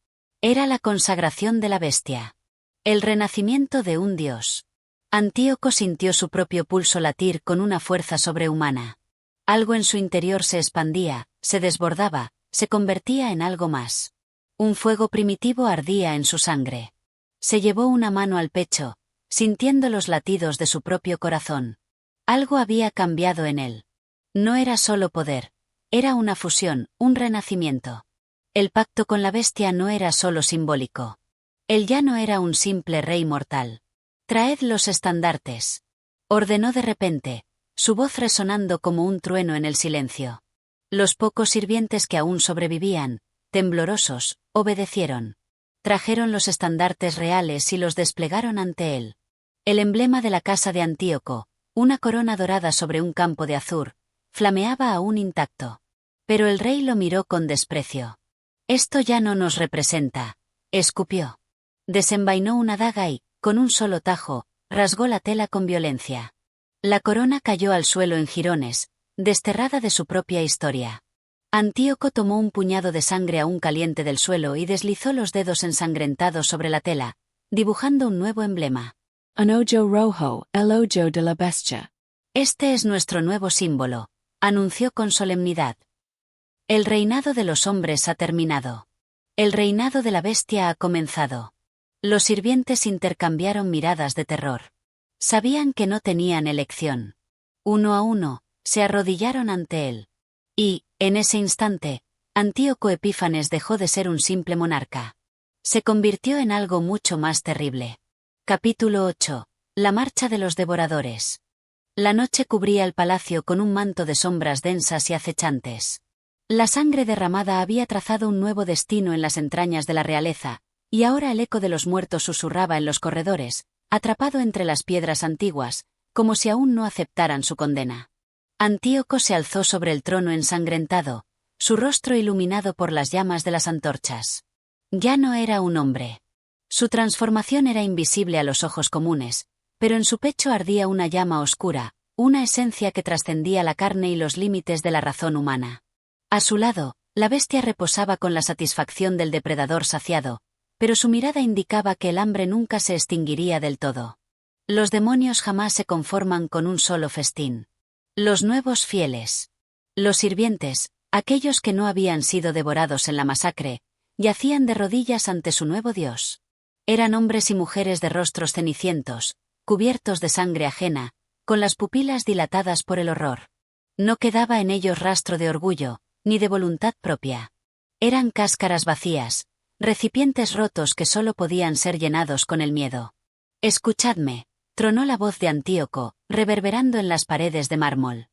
Era la consagración de la bestia. El renacimiento de un dios. Antíoco sintió su propio pulso latir con una fuerza sobrehumana. Algo en su interior se expandía, se desbordaba, se convertía en algo más. Un fuego primitivo ardía en su sangre. Se llevó una mano al pecho, sintiendo los latidos de su propio corazón. Algo había cambiado en él. No era solo poder, era una fusión, un renacimiento. El pacto con la bestia no era solo simbólico. Él ya no era un simple rey mortal. «Traed los estandartes», ordenó de repente, su voz resonando como un trueno en el silencio. Los pocos sirvientes que aún sobrevivían, temblorosos, obedecieron. Trajeron los estandartes reales y los desplegaron ante él. El emblema de la casa de Antíoco, una corona dorada sobre un campo de azur, flameaba aún intacto. Pero el rey lo miró con desprecio. «Esto ya no nos representa», escupió. Desenvainó una daga y, con un solo tajo, rasgó la tela con violencia. La corona cayó al suelo en jirones, desterrada de su propia historia. Antíoco tomó un puñado de sangre aún caliente del suelo y deslizó los dedos ensangrentados sobre la tela, dibujando un nuevo emblema. Un hoyo rojo, el hoyo de la bestia. Este es nuestro nuevo símbolo, anunció con solemnidad. El reinado de los hombres ha terminado. El reinado de la bestia ha comenzado. Los sirvientes intercambiaron miradas de terror. Sabían que no tenían elección. Uno a uno, se arrodillaron ante él. Y, en ese instante, Antíoco Epífanes dejó de ser un simple monarca. Se convirtió en algo mucho más terrible. Capítulo 8. La marcha de los devoradores. La noche cubría el palacio con un manto de sombras densas y acechantes. La sangre derramada había trazado un nuevo destino en las entrañas de la realeza, y ahora el eco de los muertos susurraba en los corredores, atrapado entre las piedras antiguas, como si aún no aceptaran su condena. Antíoco se alzó sobre el trono ensangrentado, su rostro iluminado por las llamas de las antorchas. Ya no era un hombre. Su transformación era invisible a los ojos comunes, pero en su pecho ardía una llama oscura, una esencia que trascendía la carne y los límites de la razón humana. A su lado, la bestia reposaba con la satisfacción del depredador saciado, pero su mirada indicaba que el hambre nunca se extinguiría del todo. Los demonios jamás se conforman con un solo festín. Los nuevos fieles. Los sirvientes, aquellos que no habían sido devorados en la masacre, yacían de rodillas ante su nuevo dios. Eran hombres y mujeres de rostros cenicientos, cubiertos de sangre ajena, con las pupilas dilatadas por el horror. No quedaba en ellos rastro de orgullo, ni de voluntad propia. Eran cáscaras vacías, recipientes rotos que solo podían ser llenados con el miedo. «Escuchadme», tronó la voz de Antíoco, reverberando en las paredes de mármol.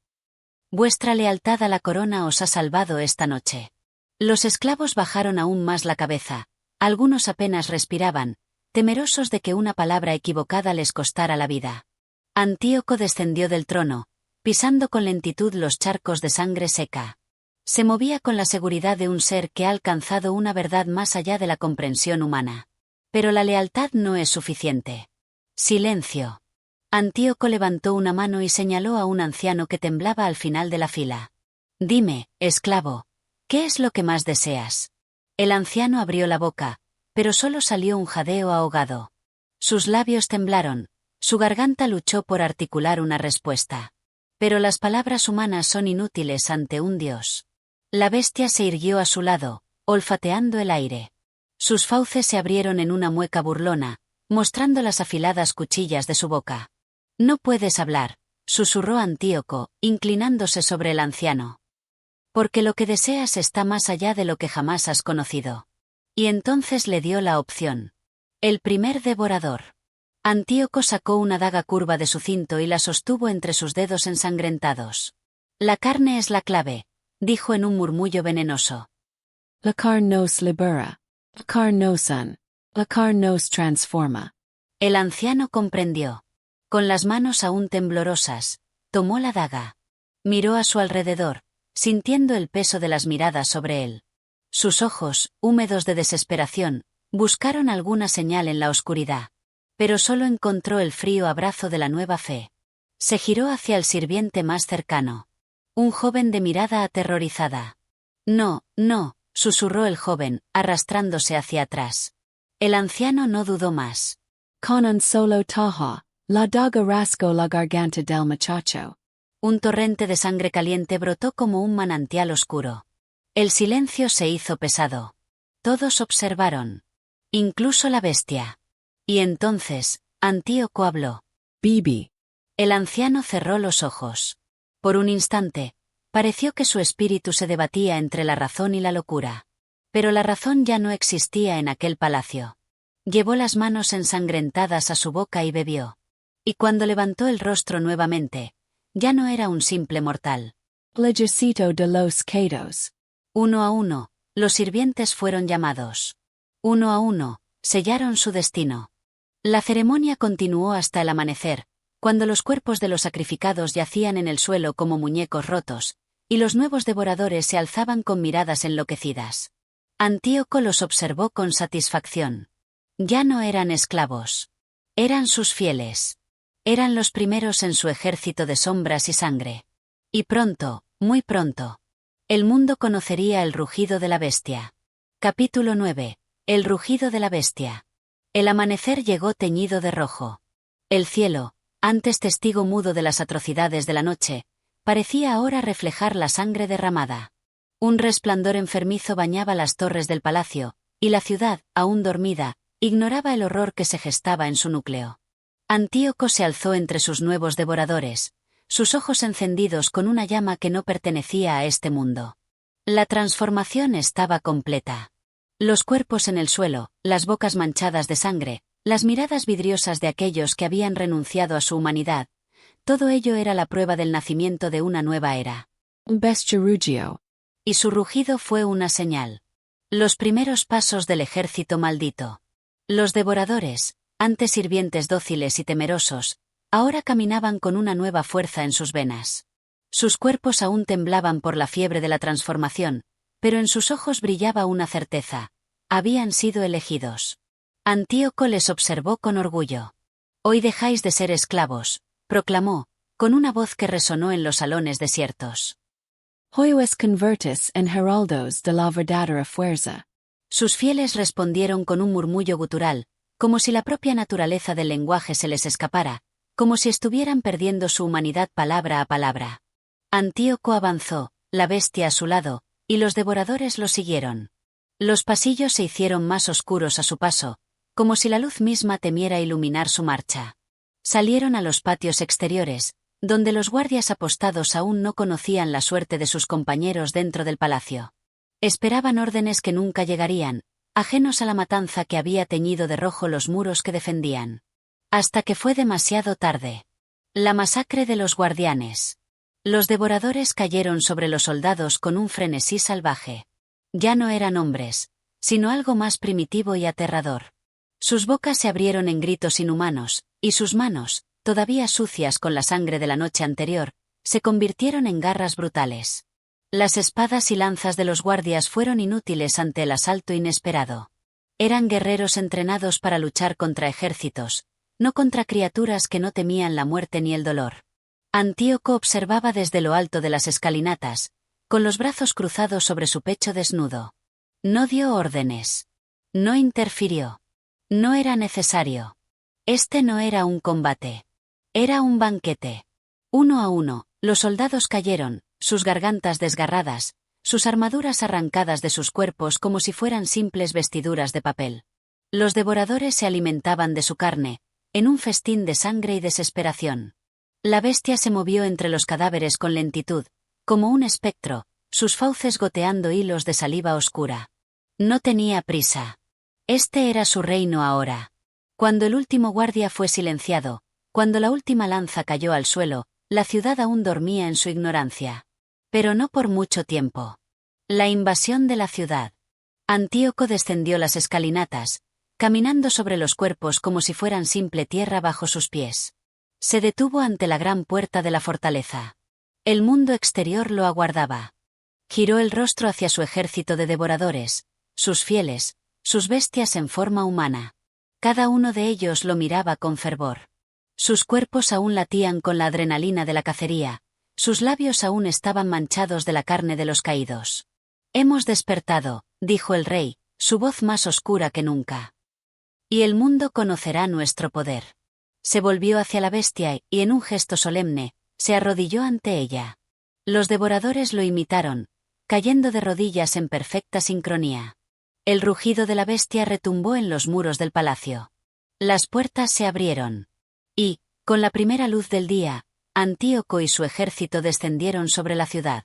«Vuestra lealtad a la corona os ha salvado esta noche». Los esclavos bajaron aún más la cabeza, algunos apenas respiraban, temerosos de que una palabra equivocada les costara la vida. Antíoco descendió del trono, pisando con lentitud los charcos de sangre seca. Se movía con la seguridad de un ser que ha alcanzado una verdad más allá de la comprensión humana. Pero la lealtad no es suficiente. Silencio. Antíoco levantó una mano y señaló a un anciano que temblaba al final de la fila. «Dime, esclavo, ¿qué es lo que más deseas?» El anciano abrió la boca, pero solo salió un jadeo ahogado. Sus labios temblaron, su garganta luchó por articular una respuesta. Pero las palabras humanas son inútiles ante un dios. La bestia se irguió a su lado, olfateando el aire. Sus fauces se abrieron en una mueca burlona, mostrando las afiladas cuchillas de su boca. No puedes hablar, susurró Antíoco, inclinándose sobre el anciano. Porque lo que deseas está más allá de lo que jamás has conocido. Y entonces le dio la opción. El primer devorador. Antíoco sacó una daga curva de su cinto y la sostuvo entre sus dedos ensangrentados. La carne es la clave, dijo en un murmullo venenoso. La carne nos libera. La carne nos sana. La carne nos transforma. El anciano comprendió. Con las manos aún temblorosas, tomó la daga. Miró a su alrededor, sintiendo el peso de las miradas sobre él. Sus ojos, húmedos de desesperación, buscaron alguna señal en la oscuridad. Pero solo encontró el frío abrazo de la nueva fe. Se giró hacia el sirviente más cercano. Un joven de mirada aterrorizada. No, no, susurró el joven, arrastrándose hacia atrás. El anciano no dudó más. Con un solo taja, la daga rascó la garganta del muchacho. Un torrente de sangre caliente brotó como un manantial oscuro. El silencio se hizo pesado. Todos observaron. Incluso la bestia. Y entonces, Antíoco habló. Bibi. El anciano cerró los ojos. Por un instante, pareció que su espíritu se debatía entre la razón y la locura. Pero la razón ya no existía en aquel palacio. Llevó las manos ensangrentadas a su boca y bebió. Y cuando levantó el rostro nuevamente, ya no era un simple mortal. Legicito de los Catos. Uno a uno, los sirvientes fueron llamados. Uno a uno, sellaron su destino. La ceremonia continuó hasta el amanecer, cuando los cuerpos de los sacrificados yacían en el suelo como muñecos rotos, y los nuevos devoradores se alzaban con miradas enloquecidas. Antíoco los observó con satisfacción. Ya no eran esclavos. Eran sus fieles. Eran los primeros en su ejército de sombras y sangre. Y pronto, muy pronto, el mundo conocería el rugido de la bestia. Capítulo 9. El rugido de la bestia. El amanecer llegó teñido de rojo. El cielo, antes testigo mudo de las atrocidades de la noche, parecía ahora reflejar la sangre derramada. Un resplandor enfermizo bañaba las torres del palacio, y la ciudad, aún dormida, ignoraba el horror que se gestaba en su núcleo. Antíoco se alzó entre sus nuevos devoradores, sus ojos encendidos con una llama que no pertenecía a este mundo. La transformación estaba completa. Los cuerpos en el suelo, las bocas manchadas de sangre, las miradas vidriosas de aquellos que habían renunciado a su humanidad, todo ello era la prueba del nacimiento de una nueva era. Bestia rugio. Y su rugido fue una señal. Los primeros pasos del ejército maldito. Los devoradores, antes sirvientes dóciles y temerosos, ahora caminaban con una nueva fuerza en sus venas. Sus cuerpos aún temblaban por la fiebre de la transformación, pero en sus ojos brillaba una certeza. Habían sido elegidos. Antíoco les observó con orgullo. Hoy dejáis de ser esclavos, proclamó, con una voz que resonó en los salones desiertos. Hoy os convertis en heraldos de la verdadera fuerza. Sus fieles respondieron con un murmullo gutural, como si la propia naturaleza del lenguaje se les escapara, como si estuvieran perdiendo su humanidad palabra a palabra. Antíoco avanzó, la bestia a su lado, y los devoradores lo siguieron. Los pasillos se hicieron más oscuros a su paso, como si la luz misma temiera iluminar su marcha. Salieron a los patios exteriores, donde los guardias apostados aún no conocían la suerte de sus compañeros dentro del palacio. Esperaban órdenes que nunca llegarían, ajenos a la matanza que había teñido de rojo los muros que defendían. Hasta que fue demasiado tarde. La masacre de los guardianes. Los devoradores cayeron sobre los soldados con un frenesí salvaje. Ya no eran hombres, sino algo más primitivo y aterrador. Sus bocas se abrieron en gritos inhumanos, y sus manos, todavía sucias con la sangre de la noche anterior, se convirtieron en garras brutales. Las espadas y lanzas de los guardias fueron inútiles ante el asalto inesperado. Eran guerreros entrenados para luchar contra ejércitos, no contra criaturas que no temían la muerte ni el dolor. Antíoco observaba desde lo alto de las escalinatas, con los brazos cruzados sobre su pecho desnudo. No dio órdenes. No interfirió. No era necesario. Este no era un combate. Era un banquete. Uno a uno, los soldados cayeron, sus gargantas desgarradas, sus armaduras arrancadas de sus cuerpos como si fueran simples vestiduras de papel. Los devoradores se alimentaban de su carne, en un festín de sangre y desesperación. La bestia se movió entre los cadáveres con lentitud, como un espectro, sus fauces goteando hilos de saliva oscura. No tenía prisa. Este era su reino ahora. Cuando el último guardia fue silenciado, cuando la última lanza cayó al suelo, la ciudad aún dormía en su ignorancia. Pero no por mucho tiempo. La invasión de la ciudad. Antíoco descendió las escalinatas, caminando sobre los cuerpos como si fueran simple tierra bajo sus pies. Se detuvo ante la gran puerta de la fortaleza. El mundo exterior lo aguardaba. Giró el rostro hacia su ejército de devoradores, sus fieles, sus bestias en forma humana. Cada uno de ellos lo miraba con fervor. Sus cuerpos aún latían con la adrenalina de la cacería, sus labios aún estaban manchados de la carne de los caídos. «Hemos despertado», dijo el rey, su voz más oscura que nunca. «Y el mundo conocerá nuestro poder». Se volvió hacia la bestia y, en un gesto solemne, se arrodilló ante ella. Los devoradores lo imitaron, cayendo de rodillas en perfecta sincronía. El rugido de la bestia retumbó en los muros del palacio. Las puertas se abrieron. Y, con la primera luz del día, Antíoco y su ejército descendieron sobre la ciudad.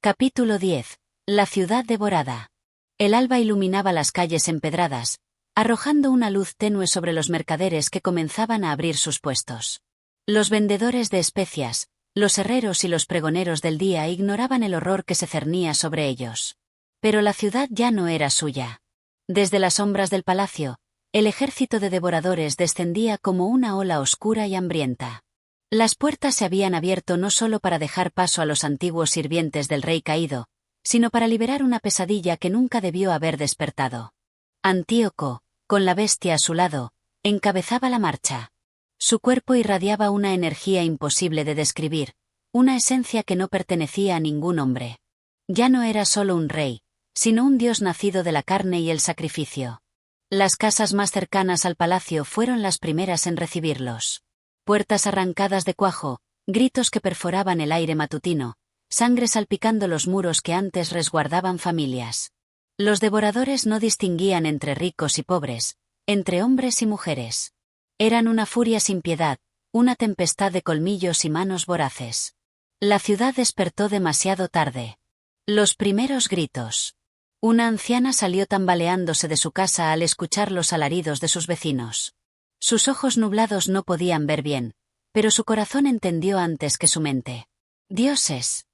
Capítulo 10. La ciudad devorada. El alba iluminaba las calles empedradas, arrojando una luz tenue sobre los mercaderes que comenzaban a abrir sus puestos. Los vendedores de especias, los herreros y los pregoneros del día ignoraban el horror que se cernía sobre ellos. Pero la ciudad ya no era suya. Desde las sombras del palacio, el ejército de devoradores descendía como una ola oscura y hambrienta. Las puertas se habían abierto no solo para dejar paso a los antiguos sirvientes del rey caído, sino para liberar una pesadilla que nunca debió haber despertado. Antíoco, con la bestia a su lado, encabezaba la marcha. Su cuerpo irradiaba una energía imposible de describir, una esencia que no pertenecía a ningún hombre. Ya no era solo un rey, sino un dios nacido de la carne y el sacrificio. Las casas más cercanas al palacio fueron las primeras en recibirlos. Puertas arrancadas de cuajo, gritos que perforaban el aire matutino, sangre salpicando los muros que antes resguardaban familias. Los devoradores no distinguían entre ricos y pobres, entre hombres y mujeres. Eran una furia sin piedad, una tempestad de colmillos y manos voraces. La ciudad despertó demasiado tarde. Los primeros gritos. Una anciana salió tambaleándose de su casa al escuchar los alaridos de sus vecinos. Sus ojos nublados no podían ver bien, pero su corazón entendió antes que su mente. «Dioses»,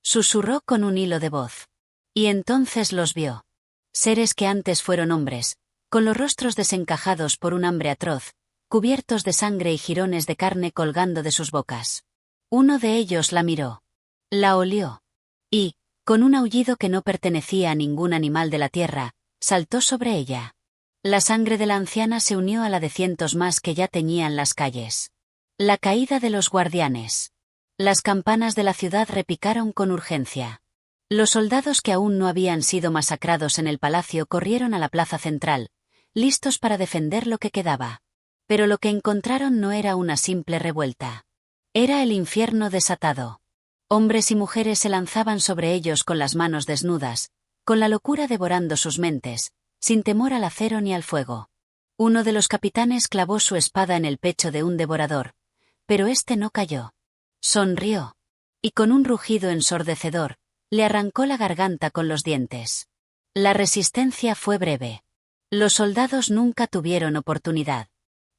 susurró con un hilo de voz. Y entonces los vio. Seres que antes fueron hombres, con los rostros desencajados por un hambre atroz, cubiertos de sangre y jirones de carne colgando de sus bocas. Uno de ellos la miró. La olió. Y, con un aullido que no pertenecía a ningún animal de la tierra, saltó sobre ella. La sangre de la anciana se unió a la de cientos más que ya teñían las calles. La caída de los guardianes. Las campanas de la ciudad repicaron con urgencia. Los soldados que aún no habían sido masacrados en el palacio corrieron a la plaza central, listos para defender lo que quedaba. Pero lo que encontraron no era una simple revuelta. Era el infierno desatado. Hombres y mujeres se lanzaban sobre ellos con las manos desnudas, con la locura devorando sus mentes, sin temor al acero ni al fuego. Uno de los capitanes clavó su espada en el pecho de un devorador, pero éste no cayó. Sonrió. Y con un rugido ensordecedor, le arrancó la garganta con los dientes. La resistencia fue breve. Los soldados nunca tuvieron oportunidad.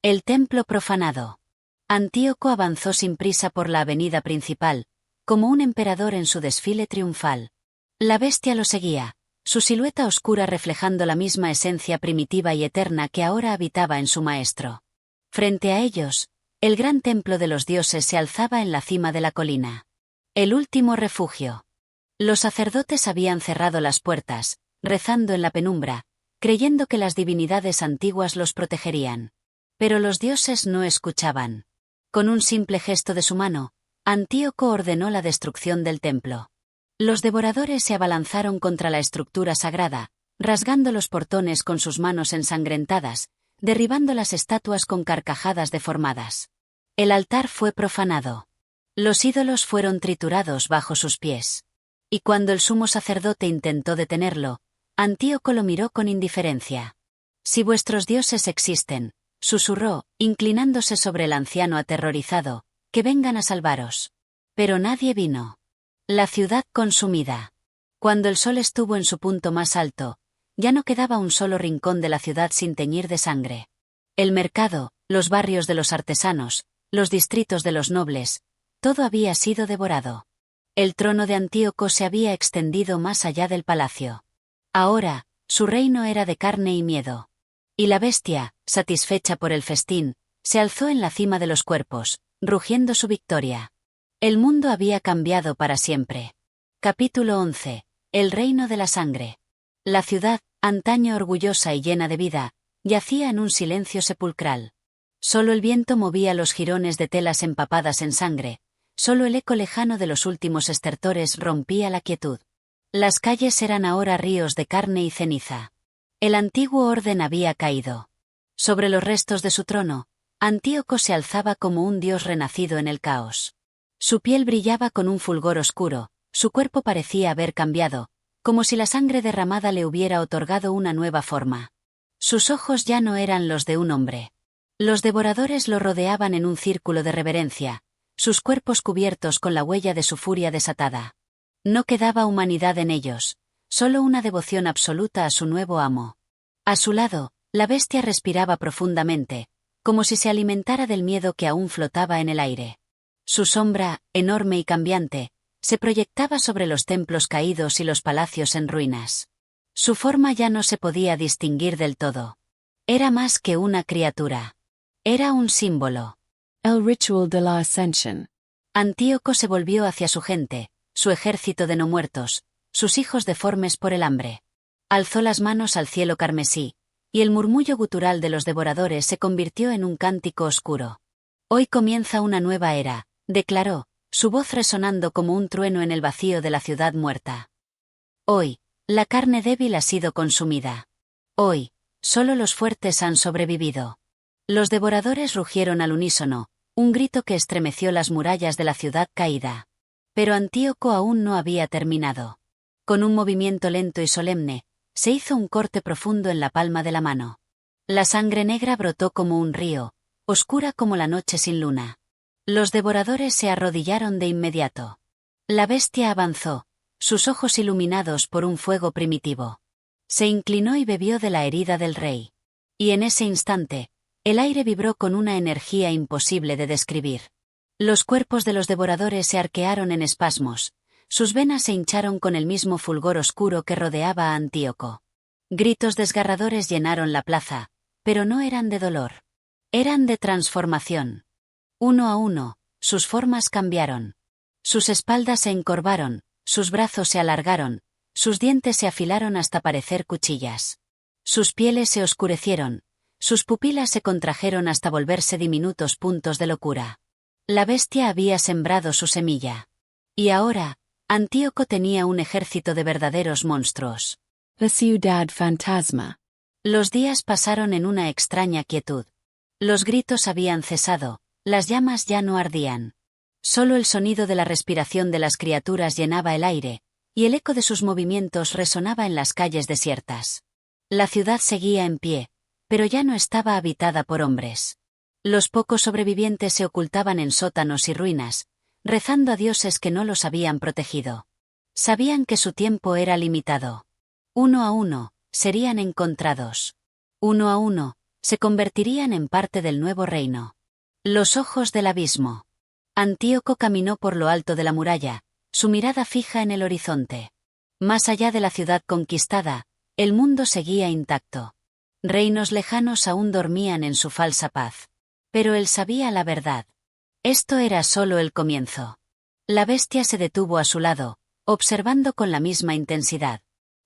El templo profanado. Antíoco avanzó sin prisa por la avenida principal, como un emperador en su desfile triunfal. La bestia lo seguía, su silueta oscura reflejando la misma esencia primitiva y eterna que ahora habitaba en su maestro. Frente a ellos, el gran templo de los dioses se alzaba en la cima de la colina. El último refugio. Los sacerdotes habían cerrado las puertas, rezando en la penumbra, creyendo que las divinidades antiguas los protegerían. Pero los dioses no escuchaban. Con un simple gesto de su mano, Antíoco ordenó la destrucción del templo. Los devoradores se abalanzaron contra la estructura sagrada, rasgando los portones con sus manos ensangrentadas, derribando las estatuas con carcajadas deformadas. El altar fue profanado. Los ídolos fueron triturados bajo sus pies. Y cuando el sumo sacerdote intentó detenerlo, Antíoco lo miró con indiferencia. Si vuestros dioses existen, susurró, inclinándose sobre el anciano aterrorizado, que vengan a salvaros. Pero nadie vino. La ciudad consumida. Cuando el sol estuvo en su punto más alto, ya no quedaba un solo rincón de la ciudad sin teñir de sangre. El mercado, los barrios de los artesanos, los distritos de los nobles, todo había sido devorado. El trono de Antíoco se había extendido más allá del palacio. Ahora, su reino era de carne y miedo. Y la bestia, satisfecha por el festín, se alzó en la cima de los cuerpos, rugiendo su victoria. El mundo había cambiado para siempre. Capítulo 11. El reino de la sangre. La ciudad, antaño orgullosa y llena de vida, yacía en un silencio sepulcral. Solo el viento movía los jirones de telas empapadas en sangre, solo el eco lejano de los últimos estertores rompía la quietud. Las calles eran ahora ríos de carne y ceniza. El antiguo orden había caído. Sobre los restos de su trono, Antíoco se alzaba como un dios renacido en el caos. Su piel brillaba con un fulgor oscuro, su cuerpo parecía haber cambiado, como si la sangre derramada le hubiera otorgado una nueva forma. Sus ojos ya no eran los de un hombre. Los devoradores lo rodeaban en un círculo de reverencia, sus cuerpos cubiertos con la huella de su furia desatada. No quedaba humanidad en ellos, solo una devoción absoluta a su nuevo amo. A su lado, la bestia respiraba profundamente, como si se alimentara del miedo que aún flotaba en el aire. Su sombra, enorme y cambiante, se proyectaba sobre los templos caídos y los palacios en ruinas. Su forma ya no se podía distinguir del todo. Era más que una criatura. Era un símbolo. El ritual de la ascensión. Antíoco se volvió hacia su gente, su ejército de no muertos, sus hijos deformes por el hambre. Alzó las manos al cielo carmesí, y el murmullo gutural de los devoradores se convirtió en un cántico oscuro. Hoy comienza una nueva era, declaró, su voz resonando como un trueno en el vacío de la ciudad muerta. Hoy, la carne débil ha sido consumida. Hoy, solo los fuertes han sobrevivido. Los devoradores rugieron al unísono, un grito que estremeció las murallas de la ciudad caída. Pero Antíoco aún no había terminado. Con un movimiento lento y solemne, se hizo un corte profundo en la palma de la mano. La sangre negra brotó como un río, oscura como la noche sin luna. Los devoradores se arrodillaron de inmediato. La bestia avanzó, sus ojos iluminados por un fuego primitivo. Se inclinó y bebió de la herida del rey. Y en ese instante, el aire vibró con una energía imposible de describir. Los cuerpos de los devoradores se arquearon en espasmos, sus venas se hincharon con el mismo fulgor oscuro que rodeaba a Antíoco. Gritos desgarradores llenaron la plaza, pero no eran de dolor. Eran de transformación. Uno a uno, sus formas cambiaron. Sus espaldas se encorvaron, sus brazos se alargaron, sus dientes se afilaron hasta parecer cuchillas. Sus pieles se oscurecieron, sus pupilas se contrajeron hasta volverse diminutos puntos de locura. La bestia había sembrado su semilla. Y ahora, Antíoco tenía un ejército de verdaderos monstruos. La ciudad fantasma. Los días pasaron en una extraña quietud. Los gritos habían cesado, las llamas ya no ardían. Solo el sonido de la respiración de las criaturas llenaba el aire, y el eco de sus movimientos resonaba en las calles desiertas. La ciudad seguía en pie, pero ya no estaba habitada por hombres. Los pocos sobrevivientes se ocultaban en sótanos y ruinas, rezando a dioses que no los habían protegido. Sabían que su tiempo era limitado. Uno a uno, serían encontrados. Uno a uno, se convertirían en parte del nuevo reino. Los ojos del abismo. Antíoco caminó por lo alto de la muralla, su mirada fija en el horizonte. Más allá de la ciudad conquistada, el mundo seguía intacto. Reinos lejanos aún dormían en su falsa paz. Pero él sabía la verdad. Esto era solo el comienzo. La bestia se detuvo a su lado, observando con la misma intensidad.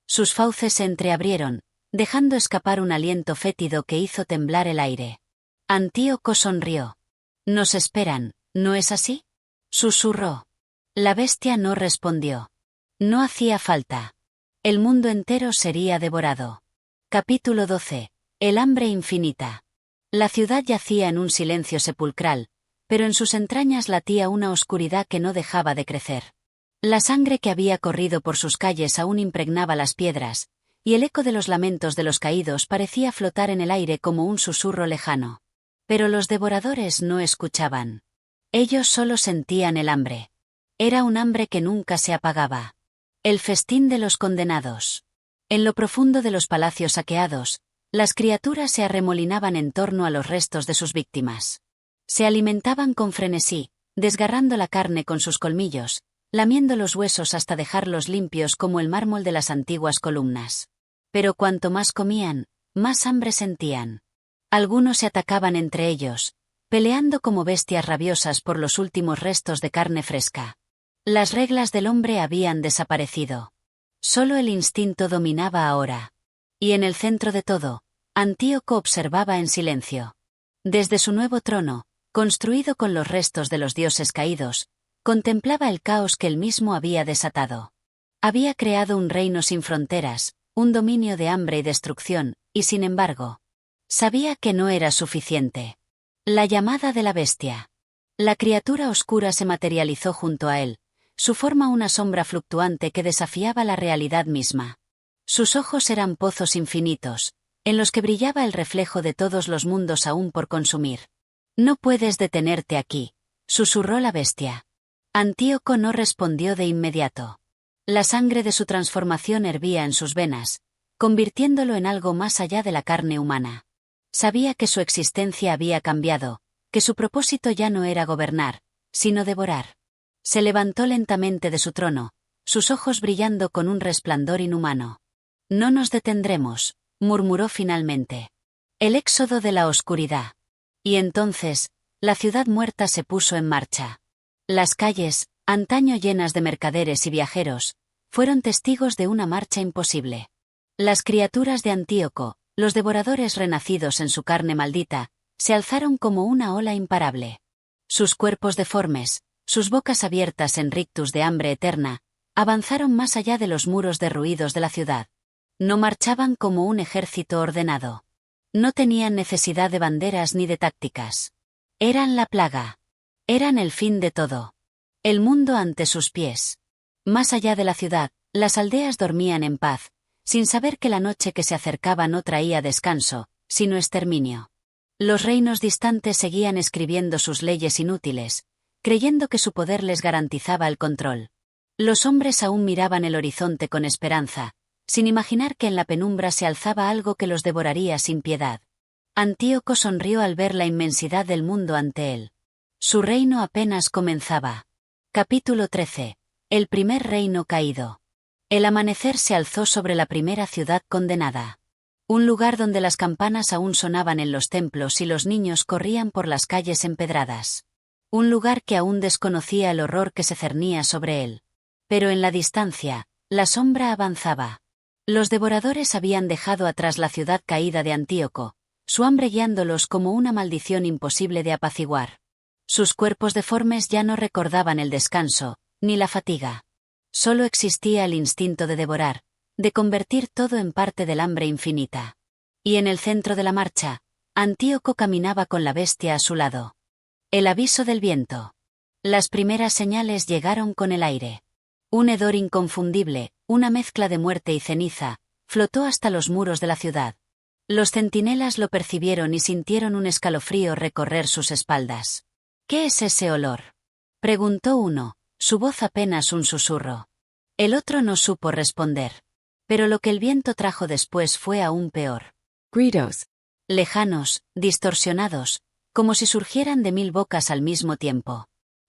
Sus fauces se entreabrieron, dejando escapar un aliento fétido que hizo temblar el aire. Antíoco sonrió. «Nos esperan, ¿no es así?», susurró. La bestia no respondió. No hacía falta. El mundo entero sería devorado. Capítulo 12. El hambre infinita. La ciudad yacía en un silencio sepulcral, pero en sus entrañas latía una oscuridad que no dejaba de crecer. La sangre que había corrido por sus calles aún impregnaba las piedras, y el eco de los lamentos de los caídos parecía flotar en el aire como un susurro lejano. Pero los devoradores no escuchaban. Ellos solo sentían el hambre. Era un hambre que nunca se apagaba. El festín de los condenados. En lo profundo de los palacios saqueados, las criaturas se arremolinaban en torno a los restos de sus víctimas. Se alimentaban con frenesí, desgarrando la carne con sus colmillos, lamiendo los huesos hasta dejarlos limpios como el mármol de las antiguas columnas. Pero cuanto más comían, más hambre sentían. Algunos se atacaban entre ellos, peleando como bestias rabiosas por los últimos restos de carne fresca. Las reglas del hombre habían desaparecido. Solo el instinto dominaba ahora. Y en el centro de todo, Antíoco observaba en silencio. Desde su nuevo trono, construido con los restos de los dioses caídos, contemplaba el caos que él mismo había desatado. Había creado un reino sin fronteras, un dominio de hambre y destrucción, y sin embargo, sabía que no era suficiente. La llamada de la bestia. La criatura oscura se materializó junto a él, su forma una sombra fluctuante que desafiaba la realidad misma. Sus ojos eran pozos infinitos, en los que brillaba el reflejo de todos los mundos aún por consumir. «No puedes detenerte aquí», susurró la bestia. Antíoco no respondió de inmediato. La sangre de su transformación hervía en sus venas, convirtiéndolo en algo más allá de la carne humana. Sabía que su existencia había cambiado, que su propósito ya no era gobernar, sino devorar. Se levantó lentamente de su trono, sus ojos brillando con un resplandor inhumano. «No nos detendremos», murmuró finalmente. El éxodo de la oscuridad. Y entonces, la ciudad muerta se puso en marcha. Las calles, antaño llenas de mercaderes y viajeros, fueron testigos de una marcha imposible. Las criaturas de Antíoco, los devoradores renacidos en su carne maldita, se alzaron como una ola imparable. Sus cuerpos deformes, sus bocas abiertas en rictus de hambre eterna, avanzaron más allá de los muros derruidos de la ciudad. No marchaban como un ejército ordenado. No tenían necesidad de banderas ni de tácticas. Eran la plaga. Eran el fin de todo. El mundo ante sus pies. Más allá de la ciudad, las aldeas dormían en paz, sin saber que la noche que se acercaba no traía descanso, sino exterminio. Los reinos distantes seguían escribiendo sus leyes inútiles, creyendo que su poder les garantizaba el control. Los hombres aún miraban el horizonte con esperanza, sin imaginar que en la penumbra se alzaba algo que los devoraría sin piedad. Antíoco sonrió al ver la inmensidad del mundo ante él. Su reino apenas comenzaba. Capítulo 13. El primer reino caído. El amanecer se alzó sobre la primera ciudad condenada. Un lugar donde las campanas aún sonaban en los templos y los niños corrían por las calles empedradas. Un lugar que aún desconocía el horror que se cernía sobre él. Pero en la distancia, la sombra avanzaba. Los devoradores habían dejado atrás la ciudad caída de Antíoco, su hambre guiándolos como una maldición imposible de apaciguar. Sus cuerpos deformes ya no recordaban el descanso, ni la fatiga. Solo existía el instinto de devorar, de convertir todo en parte del hambre infinita. Y en el centro de la marcha, Antíoco caminaba con la bestia a su lado. El aviso del viento. Las primeras señales llegaron con el aire. Un hedor inconfundible, una mezcla de muerte y ceniza, flotó hasta los muros de la ciudad. Los centinelas lo percibieron y sintieron un escalofrío recorrer sus espaldas. «¿Qué es ese olor?», preguntó uno, su voz apenas un susurro. El otro no supo responder. Pero lo que el viento trajo después fue aún peor. Gritos. Lejanos, distorsionados, como si surgieran de 1000 bocas al mismo tiempo.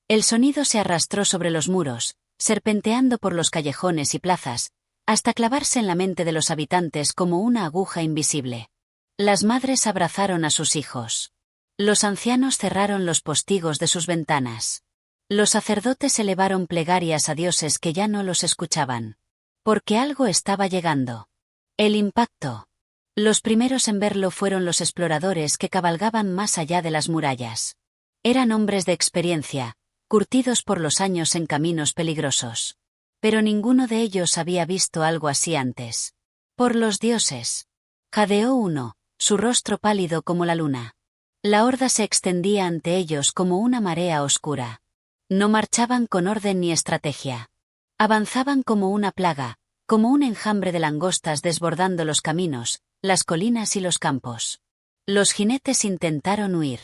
El sonido se arrastró sobre los muros, serpenteando por los callejones y plazas, hasta clavarse en la mente de los habitantes como una aguja invisible. Las madres abrazaron a sus hijos. Los ancianos cerraron los postigos de sus ventanas. Los sacerdotes elevaron plegarias a dioses que ya no los escuchaban. Porque algo estaba llegando. El impacto. Los primeros en verlo fueron los exploradores que cabalgaban más allá de las murallas. Eran hombres de experiencia, curtidos por los años en caminos peligrosos. Pero ninguno de ellos había visto algo así antes. «Por los dioses», jadeó uno, su rostro pálido como la luna. La horda se extendía ante ellos como una marea oscura. No marchaban con orden ni estrategia. Avanzaban como una plaga, como un enjambre de langostas desbordando los caminos, las colinas y los campos. Los jinetes intentaron huir.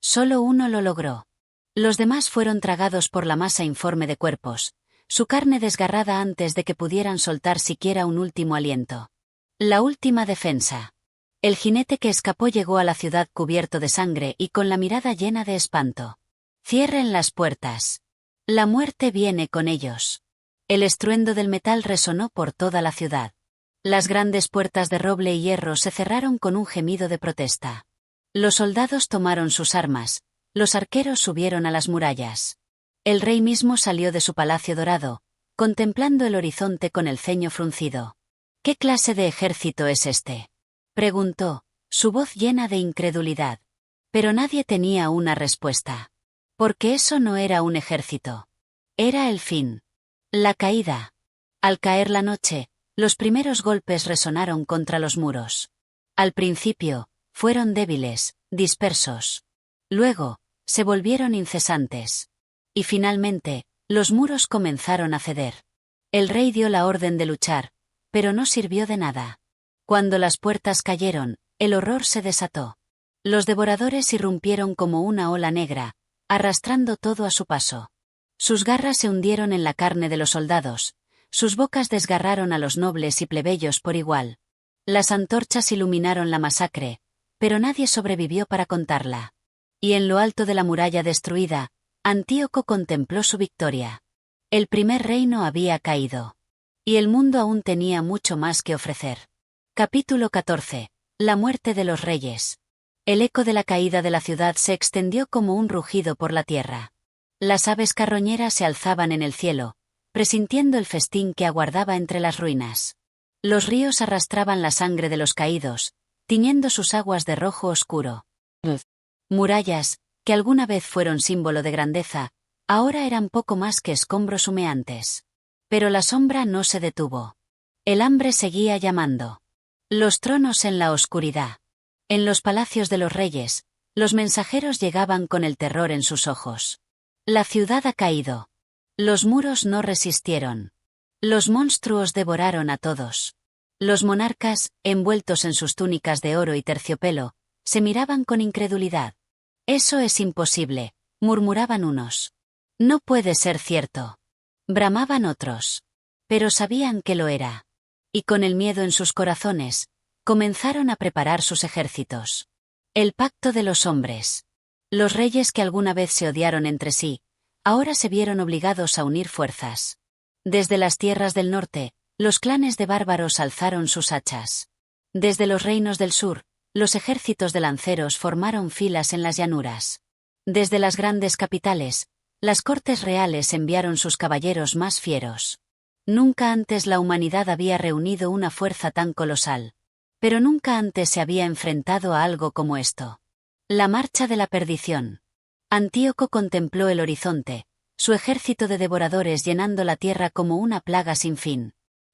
Solo uno lo logró. Los demás fueron tragados por la masa informe de cuerpos, su carne desgarrada antes de que pudieran soltar siquiera un último aliento. La última defensa. El jinete que escapó llegó a la ciudad cubierto de sangre y con la mirada llena de espanto. «Cierren las puertas. La muerte viene con ellos». El estruendo del metal resonó por toda la ciudad. Las grandes puertas de roble y hierro se cerraron con un gemido de protesta. Los soldados tomaron sus armas, los arqueros subieron a las murallas. El rey mismo salió de su palacio dorado, contemplando el horizonte con el ceño fruncido. «¿Qué clase de ejército es este?», preguntó, su voz llena de incredulidad. Pero nadie tenía una respuesta. Porque eso no era un ejército. Era el fin. La caída. Al caer la noche, los primeros golpes resonaron contra los muros. Al principio, fueron débiles, dispersos. Luego, se volvieron incesantes. Y finalmente, los muros comenzaron a ceder. El rey dio la orden de luchar, pero no sirvió de nada. Cuando las puertas cayeron, el horror se desató. Los devoradores irrumpieron como una ola negra, arrastrando todo a su paso. Sus garras se hundieron en la carne de los soldados, sus bocas desgarraron a los nobles y plebeyos por igual. Las antorchas iluminaron la masacre, pero nadie sobrevivió para contarla. Y en lo alto de la muralla destruida, Antíoco contempló su victoria. El primer reino había caído. Y el mundo aún tenía mucho más que ofrecer. Capítulo 14. La muerte de los reyes. El eco de la caída de la ciudad se extendió como un rugido por la tierra. Las aves carroñeras se alzaban en el cielo, presintiendo el festín que aguardaba entre las ruinas. Los ríos arrastraban la sangre de los caídos, tiñendo sus aguas de rojo oscuro. Murallas, que alguna vez fueron símbolo de grandeza, ahora eran poco más que escombros humeantes. Pero la sombra no se detuvo. El hambre seguía llamando. Los tronos en la oscuridad. En los palacios de los reyes, los mensajeros llegaban con el terror en sus ojos. La ciudad ha caído. Los muros no resistieron. Los monstruos devoraron a todos. Los monarcas, envueltos en sus túnicas de oro y terciopelo, se miraban con incredulidad. «Eso es imposible», murmuraban unos. «No puede ser cierto», bramaban otros. Pero sabían que lo era. Y con el miedo en sus corazones, comenzaron a preparar sus ejércitos. El pacto de los hombres. Los reyes que alguna vez se odiaron entre sí, ahora se vieron obligados a unir fuerzas. Desde las tierras del norte, los clanes de bárbaros alzaron sus hachas. Desde los reinos del sur, los ejércitos de lanceros formaron filas en las llanuras. Desde las grandes capitales, las cortes reales enviaron sus caballeros más fieros. Nunca antes la humanidad había reunido una fuerza tan colosal. Pero nunca antes se había enfrentado a algo como esto. La marcha de la perdición. Antíoco contempló el horizonte, su ejército de devoradores llenando la tierra como una plaga sin fin.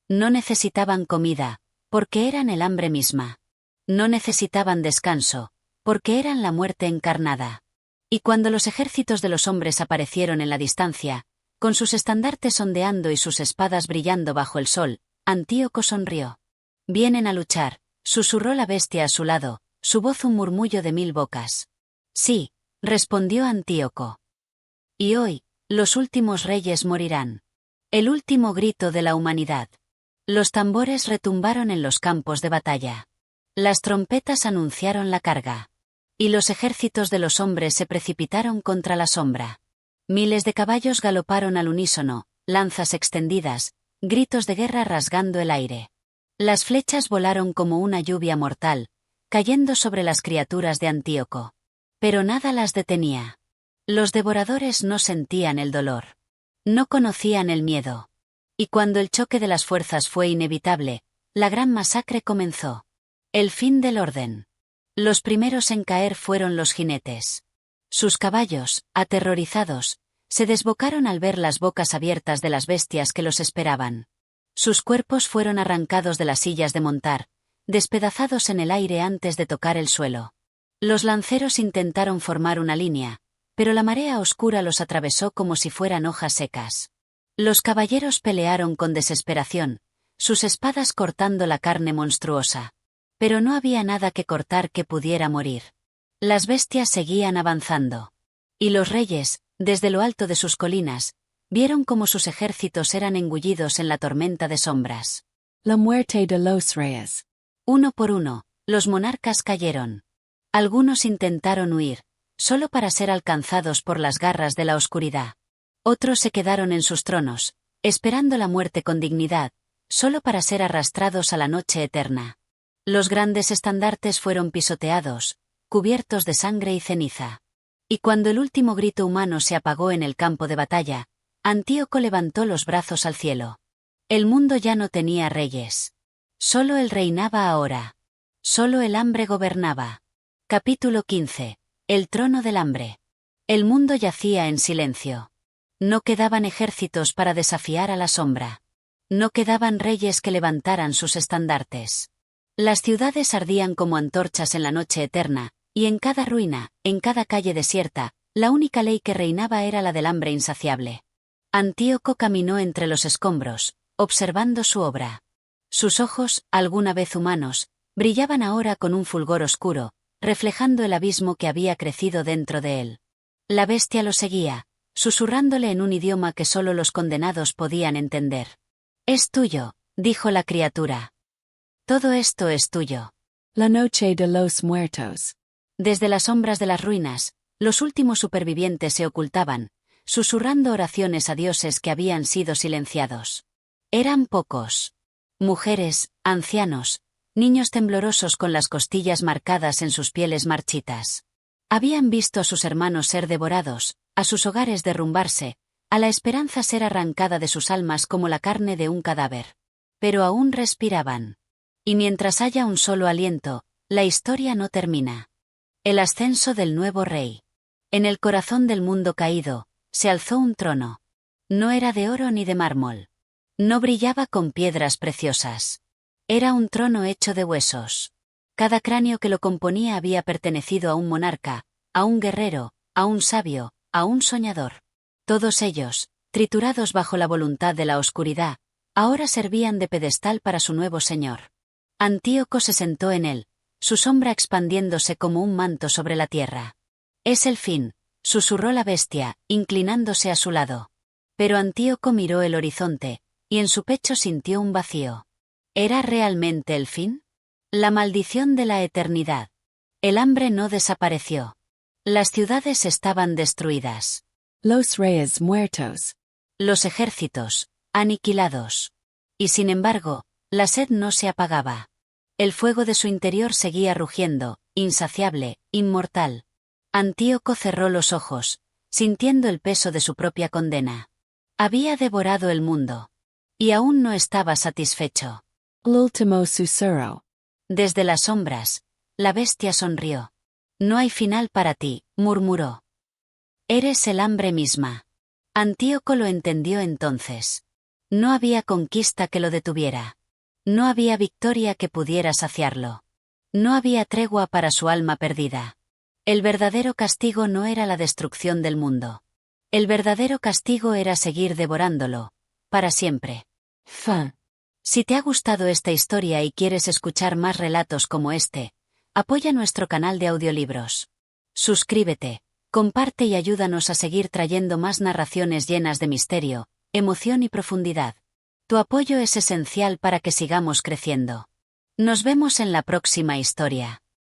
No necesitaban comida, porque eran el hambre misma. No necesitaban descanso, porque eran la muerte encarnada. Y cuando los ejércitos de los hombres aparecieron en la distancia, con sus estandartes ondeando y sus espadas brillando bajo el sol, Antíoco sonrió. «Vienen a luchar», susurró la bestia a su lado, su voz un murmullo de 1000 bocas. «Sí», respondió Antíoco. «Y hoy, los últimos reyes morirán». El último grito de la humanidad. Los tambores retumbaron en los campos de batalla. Las trompetas anunciaron la carga. Y los ejércitos de los hombres se precipitaron contra la sombra. Miles de caballos galoparon al unísono, lanzas extendidas, gritos de guerra rasgando el aire. Las flechas volaron como una lluvia mortal, cayendo sobre las criaturas de Antíoco. Pero nada las detenía. Los devoradores no sentían el dolor. No conocían el miedo. Y cuando el choque de las fuerzas fue inevitable, la gran masacre comenzó. El fin del orden. Los primeros en caer fueron los jinetes. Sus caballos, aterrorizados, se desbocaron al ver las bocas abiertas de las bestias que los esperaban. Sus cuerpos fueron arrancados de las sillas de montar, despedazados en el aire antes de tocar el suelo. Los lanceros intentaron formar una línea, pero la marea oscura los atravesó como si fueran hojas secas. Los caballeros pelearon con desesperación, sus espadas cortando la carne monstruosa. Pero no había nada que cortar que pudiera morir. Las bestias seguían avanzando. Y los reyes, desde lo alto de sus colinas, vieron cómo sus ejércitos eran engullidos en la tormenta de sombras. La muerte de los reyes. Uno por uno, los monarcas cayeron. Algunos intentaron huir, solo para ser alcanzados por las garras de la oscuridad. Otros se quedaron en sus tronos, esperando la muerte con dignidad, solo para ser arrastrados a la noche eterna. Los grandes estandartes fueron pisoteados, cubiertos de sangre y ceniza. Y cuando el último grito humano se apagó en el campo de batalla, Antíoco levantó los brazos al cielo. El mundo ya no tenía reyes. Solo él reinaba ahora. Solo el hambre gobernaba. Capítulo 15. El trono del hambre. El mundo yacía en silencio. No quedaban ejércitos para desafiar a la sombra. No quedaban reyes que levantaran sus estandartes. Las ciudades ardían como antorchas en la noche eterna, y en cada ruina, en cada calle desierta, la única ley que reinaba era la del hambre insaciable. Antíoco caminó entre los escombros, observando su obra. Sus ojos, alguna vez humanos, brillaban ahora con un fulgor oscuro, reflejando el abismo que había crecido dentro de él. La bestia lo seguía, susurrándole en un idioma que solo los condenados podían entender. «Es tuyo», dijo la criatura. «Todo esto es tuyo». La noche de los muertos. Desde las sombras de las ruinas, los últimos supervivientes se ocultaban, susurrando oraciones a dioses que habían sido silenciados. Eran pocos. Mujeres, ancianos, niños temblorosos con las costillas marcadas en sus pieles marchitas. Habían visto a sus hermanos ser devorados, a sus hogares derrumbarse, a la esperanza ser arrancada de sus almas como la carne de un cadáver. Pero aún respiraban. Y mientras haya un solo aliento, la historia no termina. El ascenso del nuevo rey. En el corazón del mundo caído, se alzó un trono. No era de oro ni de mármol. No brillaba con piedras preciosas. Era un trono hecho de huesos. Cada cráneo que lo componía había pertenecido a un monarca, a un guerrero, a un sabio, a un soñador. Todos ellos, triturados bajo la voluntad de la oscuridad, ahora servían de pedestal para su nuevo señor. Antíoco se sentó en él, su sombra expandiéndose como un manto sobre la tierra. «Es el fin», susurró la bestia, inclinándose a su lado. Pero Antíoco miró el horizonte, y en su pecho sintió un vacío. ¿Era realmente el fin? La maldición de la eternidad. El hambre no desapareció. Las ciudades estaban destruidas. Los reyes muertos. Los ejércitos, aniquilados. Y sin embargo, la sed no se apagaba. El fuego de su interior seguía rugiendo, insaciable, inmortal. Antíoco cerró los ojos, sintiendo el peso de su propia condena. Había devorado el mundo. Y aún no estaba satisfecho. L'ultimo susurro. Desde las sombras, la bestia sonrió. «No hay final para ti», murmuró. «Eres el hambre misma». Antíoco lo entendió entonces. No había conquista que lo detuviera. No había victoria que pudiera saciarlo. No había tregua para su alma perdida. El verdadero castigo no era la destrucción del mundo. El verdadero castigo era seguir devorándolo, para siempre. Fin. Si te ha gustado esta historia y quieres escuchar más relatos como este, apoya nuestro canal de audiolibros. Suscríbete, comparte y ayúdanos a seguir trayendo más narraciones llenas de misterio, emoción y profundidad. Tu apoyo es esencial para que sigamos creciendo. Nos vemos en la próxima historia.